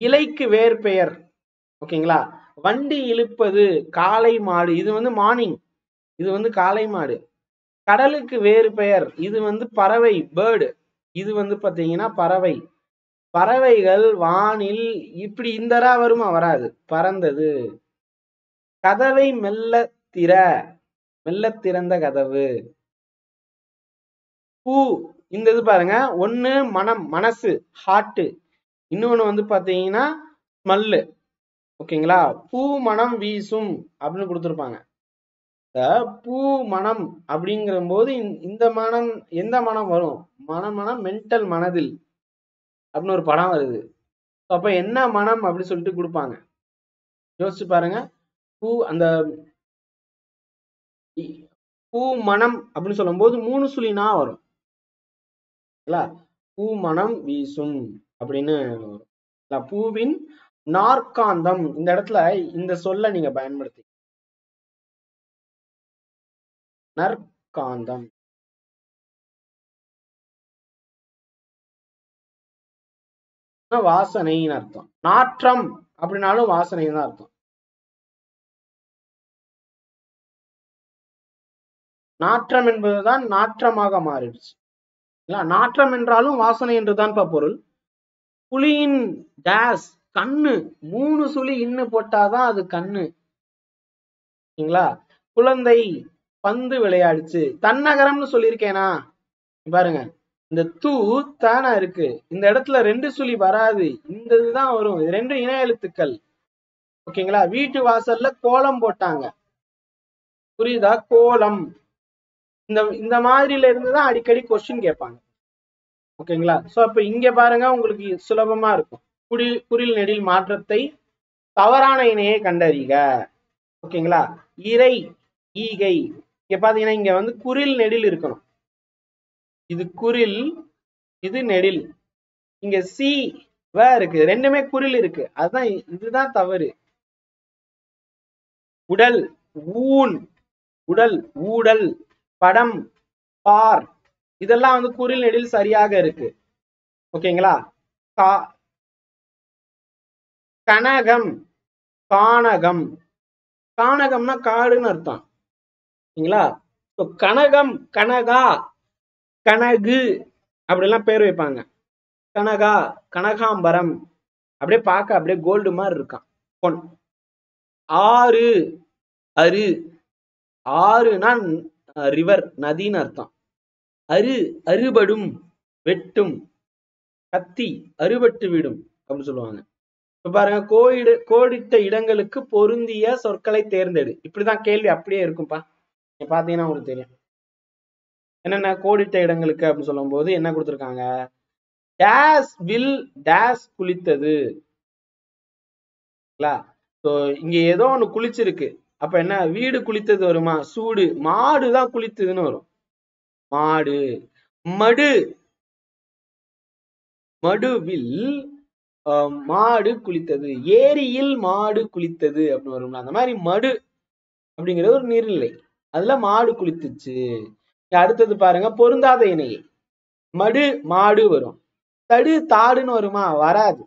இலைக்கு வேறு பெயர், ஓகேங்களா? வண்டி இழுப்பது காளை மாடு, இது வந்து மார்னிங், இது வந்து காளை மாடு. கடலுக்கு வேறு பெயர், இது வந்து பறவை, பேர்டு, இது வந்து பாத்தீங்கன்னா பறவை. பறவைகள் வானில் இப்படி இந்தரா வருமா, வராது, பறந்தது. கதவை மெல்ல திற, மெல்ல திறந்த கதவு. பூ, இந்த இது பாருங்க, ஒண்ணு மனம், மனசு, ஹார்ட், இன்னொன்னு வந்து பாத்தீங்கன்னா ஸ்மெல்லு, ஓகேங்களா? பூ மனம் வீசும் அப்படின்னு கொடுத்துருப்பாங்க. பூ மனம் அப்படிங்கிற போது இந்த மனம் எந்த மனம் வரும்? மனம் மென்டல் மனதில் அப்படின்னு ஒரு படம் வருது. அப்ப என்ன மனம் அப்படின்னு சொல்லிட்டு கொடுப்பாங்க. யோசிச்சு பாருங்க. பூ அந்த பூ மனம் அப்படின்னு சொல்லும் போது 3 சுழினா வரும். பூ மனம் வீசும் அப்படின்னு வரும். பூவின் நாற்காந்தம். இந்த இடத்துல இந்த சொல்ல நீங்க பயன்படுத்தி நற்காந்தம். வாசனைன்னு அர்த்தம். நாற்றம் அப்படின்னாலும் வாசனைன்னு தான் அர்த்தம். நாற்றம் என்பதுதான் நாற்றமாக மாறிடுச்சு. நாற்றம் என்றாலும் வாசனை என்றுதான் பொருள். புலியின் டேஸ் கண்ணு 3 சுழி இன்னு போட்டாதான் அது கண்ணு. குழந்தை பந்து விளையாடுச்சு. தன்னகரம்னு சொல்லியிருக்கேனா? பாருங்க, இந்த தூ தானா இருக்கு. இந்த இடத்துல 2 சுழி வராது. இந்த இதுதான் வரும். 2 இன எழுத்துக்கள். ஓகேங்களா? வீட்டு வாசல்ல கோலம் போட்டாங்க. புரியுதா? கோலம். இந்த மாதிரில இருந்துதான் அடிக்கடி கொஸ்டின் கேட்பாங்க. ஓகேங்களா? சோ அப்ப இங்க பாருங்க, உங்களுக்கு சுலபமா இருக்கும். குறில் நெடில் மாற்றத்தை தவறான இணையை கண்டறிக. ஓகேங்களா? இறை ஈகை. இங்க பாத்தீங்கன்னா இங்க வந்து குறில் நெடில் இருக்கணும். இது குறில், இது நெடில். இங்க சி வ இருக்கு. ரெண்டுமே குறில் இருக்கு. அதுதான் இதுதான் தவறு. உடல் ஊன், உடல் ஊடல், படம் பார், இதெல்லாம் வந்து குறில் நெடில் சரியாக இருக்கு. ஓகேங்களா? கனகம் கானகம். கானகம்னா காடுன்னு அர்த்தம். சரிங்களா? கனகம் கனகா கனகு அப்படிலாம் பேர் வைப்பாங்க. கனகா கனகாம்பரம். அப்படியே பார்க்க அப்படியே கோல்டு மாதிரி இருக்கான் பொன். ஆறு அரு. ஆறுனா ரிவர், நதின்னு அர்த்தம். அரு அறுபடும் வெட்டும். கத்தி அறுபட்டு விடும் அப்படின்னு சொல்லுவாங்க. இப்ப பாருங்க, கோடிட்ட இடங்களுக்கு பொருந்திய சொற்களை தேர்ந்தெடு. இப்படிதான் கேள்வி அப்படியே இருக்கும்பா. நீங்க பாத்தீங்கன்னா உங்களுக்கு தெரியும். என்னென்ன கோடிட்ட இடங்களுக்கு அப்படின்னு சொல்லும் போது என்ன கொடுத்திருக்காங்க? டேஸ் வில் டேஸ் குளித்தது. இங்க ஏதோ ஒண்ணு குளிச்சிருக்கு. அப்ப என்ன? வீடு குளித்தது வருமா? சூடு. மாடுதான் குளித்ததுன்னு வரும். மாடு. மடு, மடுவில் மாடு குளித்தது. ஏரியில் மாடு குளித்தது அப்படின்னு வரும்ல. அந்த மாதிரி மடு அப்படிங்கிறது ஒரு நீர்நிலை. அதுல மாடு குளித்துச்சு. அடுத்தது பாருங்க, பொருந்தாத இணையை. மடு மாடு வரும். தடு தாடுன்னு வருமா? வராது.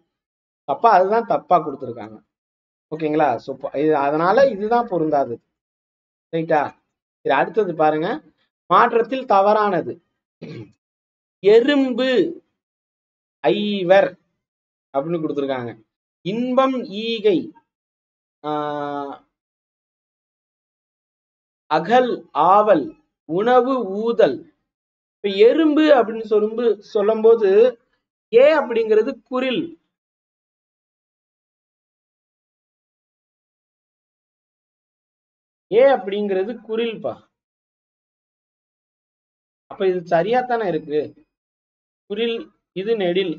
தப்பா, அதுதான் தப்பா கொடுத்துருக்காங்க. ஓகேங்களா? அதனால இதுதான் பொருந்தாதது. ரைட்டா? சரி, அடுத்தது பாருங்க, மாற்றத்தில் தவறானது. எறும்பு ஐவர் அப்படின்னு கொடுத்துருக்காங்க. இன்பம் ஈகை, அகல் ஆவல், உணவு ஊதல். இப்ப எறும்பு அப்படின்னு சொல்லும் போது ஏ அப்படிங்கிறது குறில். ஏ அப்படிங்கிறது குறில்பா. அப்ப இது சரியா தானே இருக்கு. குறில், இது நெடில்.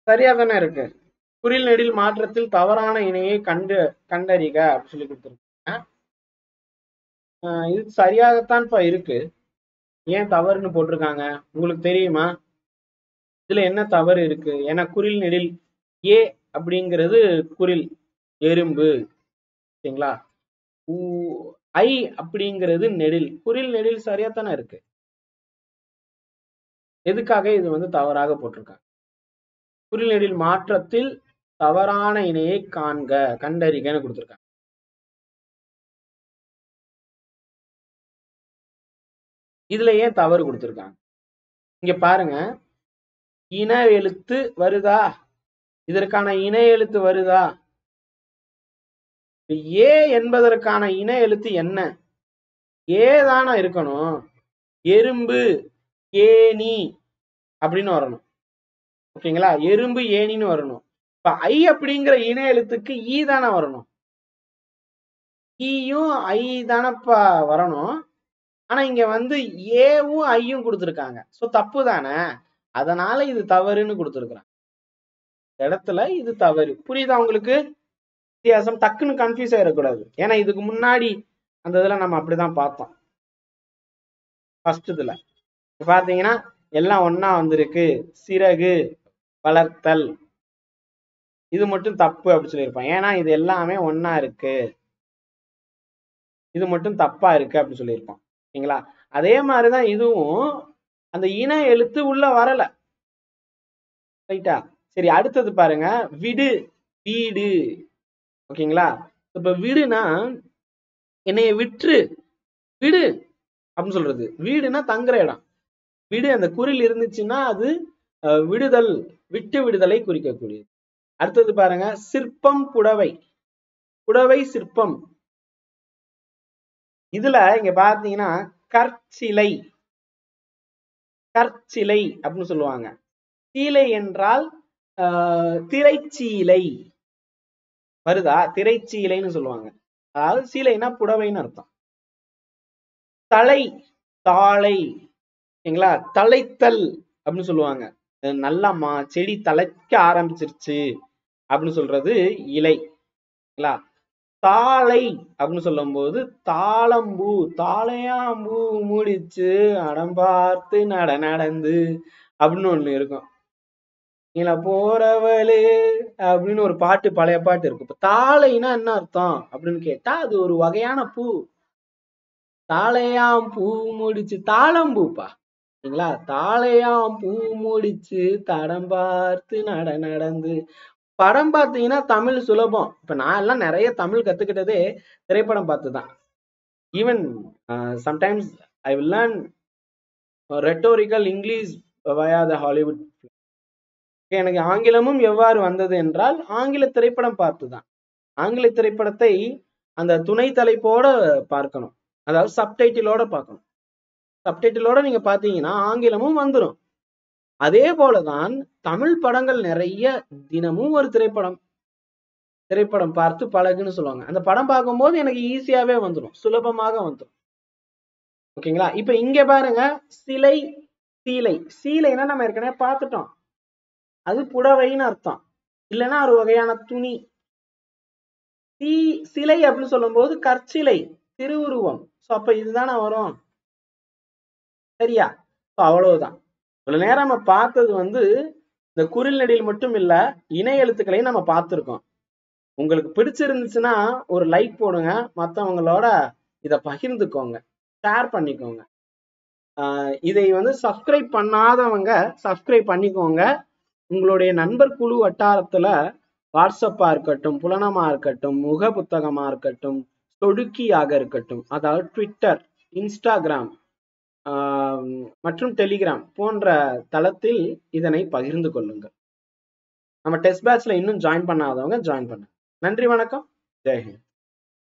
சரியா தானே இருக்கு. குறில் நெடில் மாற்றத்தில் தவறான இணையை கண்டறிக அப்படின்னு சொல்லி கொடுத்துருக்காங்க. இது சரியாகத்தான் இருக்கு. ஏன் தவறுன்னு போட்டிருக்காங்க உங்களுக்கு தெரியுமா? இதுல என்ன தவறு இருக்கு? ஏன்னா குறில் நெடில் ஏ அப்படிங்கிறது குறில் எறும்பு. ஓகேங்களா? ஐ அப்படிங்கிறது நெடில். குறில் நெடில் சரியாத்தானே இருக்கு. எதுக்காக இது வந்து தவறாக போட்டிருக்காங்க? குறில் நெடில் மாற்றத்தில் தவறான இணையை காண்க, கண்டறிகன்னு கொடுத்திருக்காங்க. இதுல ஏன் தவறு கொடுத்திருக்காங்க? இங்க பாருங்க, இன எழுத்து வருதா? இதற்கான இணை எழுத்து வருதா? ஏ என்பதற்கான இன எழுத்து என்ன? ஏதானா இருக்கணும். எறும்பு ஏனி அப்படின்னு வரணும். ஓகேங்களா? எறும்பு ஏனின்னு வரணும். இப்ப ஐ அப்படிங்கிற இன எழுத்துக்கு ஈ தானே வரணும். ஈயும் ஐ தானப்பா வரணும். ஆனா இங்க வந்து ஏவும் ஐயும் கொடுத்துருக்காங்க. சோ தப்பு தானே, அதனால இது தவறுன்னு கொடுத்துருக்காங்க. இடத்துல இது தவறு. புரியுதா உங்களுக்கு வித்தியாசம்? டக்குன்னு கன்ஃபியூஸ் ஆயிடக்கூடாது. ஏன்னா இதுக்கு முன்னாடி அந்த இதுல நம்ம அப்படிதான் பார்த்தோம். ஃபர்ஸ்ட் இதுல பாத்தீங்கன்னா எல்லாம் ஒன்னா வந்திருக்கு. சிறகு வளர்த்தல் இது மட்டும் தப்பு அப்படி சொல்லியிருப்பான். ஏன்னா இது எல்லாமே ஒன்னா இருக்கு, இது மட்டும் தப்பா இருக்கு அப்படி சொல்லியிருப்பான். ஓகேங்களா? அதே மாதிரிதான் இதுவும் அந்த இன எழுத்து உள்ள வரல. ரைட்டா? சரி, அடுத்தது பாருங்க. விடு, வீடு. ஓகேங்களா? இப்ப விடுனா என்னைய விற்று விடு அப்படின்னு சொல்றது. வீடுனா தங்குற இடம். விடு அந்த குறில் இருந்துச்சுன்னா அது விடுதல், விட்டு விடுதலை குறிக்கக்கூடியது. அடுத்தது பாருங்க. சிற்பம், புடவை. புடவை சிற்பம். இதுல இங்க பாத்தீங்கன்னா கற்சிலை, கற்சிலை அப்படின்னு சொல்லுவாங்க. சீலை என்றால் திரைச்சீலை வருதா? திரைச்சீலைன்னு சொல்லுவாங்க. அதாவது சீலைனா புடவைன்னு அர்த்தம். தலை, தாளை. ஓகேங்களா? தழைத்தல் அப்படின்னு சொல்லுவாங்க. நல்லா செடி தழைக்க ஆரம்பிச்சிருச்சு அப்படின்னு சொல்றது இலை. தாளை அப்படின்னு சொல்லும் போது தாளம்பூ, தாளையாம்பூ மூடிச்சு அடம்பார்த்து நடந்து அப்படின்னு ஒண்ணு இருக்கும். போறவளே அப்படின்னு ஒரு பாட்டு, பழைய பாட்டு இருக்கும். இப்ப தாளைனா என்ன அர்த்தம் அப்படின்னு கேட்டா அது ஒரு வகையான பூ. தாளையாம் பூ முடிச்சு, தாளம்பூப்பா. சரிங்களா? தாளையாம் பூ முடிச்சு தடம் பார்த்து நடந்து. படம் பார்த்தீங்கன்னா தமிழ் சுலபம். இப்ப நான் எல்லாம் நிறைய தமிழ் கத்துக்கிட்டதே திரைப்படம் பார்த்துதான். Even sometimes I will learn rhetorical English via the Hollywood. எனக்கு ஆங்கிலமும் எவ்வாறு வந்தது என்றால் ஆங்கில திரைப்படம் பார்த்துதான். ஆங்கில திரைப்படத்தை அந்த துணை தலைப்போட பார்க்கணும், அதாவது சப்டைட்டிலோட பார்க்கணும். சப்டைட்டிலோட நீங்க பாத்தீங்கன்னா ஆங்கிலமும் வந்துடும். அதே போலதான் தமிழ் படங்கள் நிறைய தினமும் ஒரு திரைப்படம் பார்த்து பழகுன்னு சொல்லுவாங்க. அந்த படம் பார்க்கும்போது எனக்கு ஈஸியாவே வந்துடும், சுலபமாக வந்துடும். ஓகேங்களா? இப்ப இங்க பாருங்க. சிலை, சீலை. சீலைன்னா நம்ம ஏற்கனவே பார்த்துட்டோம், அது புடவைன்னு அர்த்தம். இல்லைன்னா ஒரு வகையான துணி. சிலை அப்படின்னு சொல்லும் போது கற்சிலை, திருவுருவம். அப்ப இதுதானே வரும். சரியா? அவ்வளவுதான். இவ்வளவு நேரம் நம்ம பார்த்தது வந்து இந்த குறில் நெடில் மட்டும் இல்ல, இணை எழுத்துக்களையும் நம்ம பார்த்திருக்கோம். உங்களுக்கு பிடிச்சிருந்துச்சுன்னா ஒரு லைக் போடுங்க, மற்றவங்களோட இதை பகிர்ந்துக்கோங்க, ஷேர் பண்ணிக்கோங்க. இதை வந்து சப்ஸ்கிரைப் பண்ணாதவங்க சப்ஸ்கிரைப் பண்ணிக்கோங்க. உங்களுடைய நண்பர் குழு வட்டாரத்துல வாட்ஸ்அப்பா இருக்கட்டும், புலனமா இருக்கட்டும், முக புத்தகமா இருக்கட்டும், சொடுக்கியாக இருக்கட்டும், அதாவது ட்விட்டர், இன்ஸ்டாகிராம் மற்றும் டெலிகிராம் போன்ற தளத்தில் இதனை பகிர்ந்து கொள்ளுங்கள். நம்ம டெஸ்ட் பேட்ச்ல இன்னும் ஜாயின் பண்ணாதவங்க ஜாயின் பண்ணுங்க. நன்றி, வணக்கம், ஜெய்ஹிந்த்.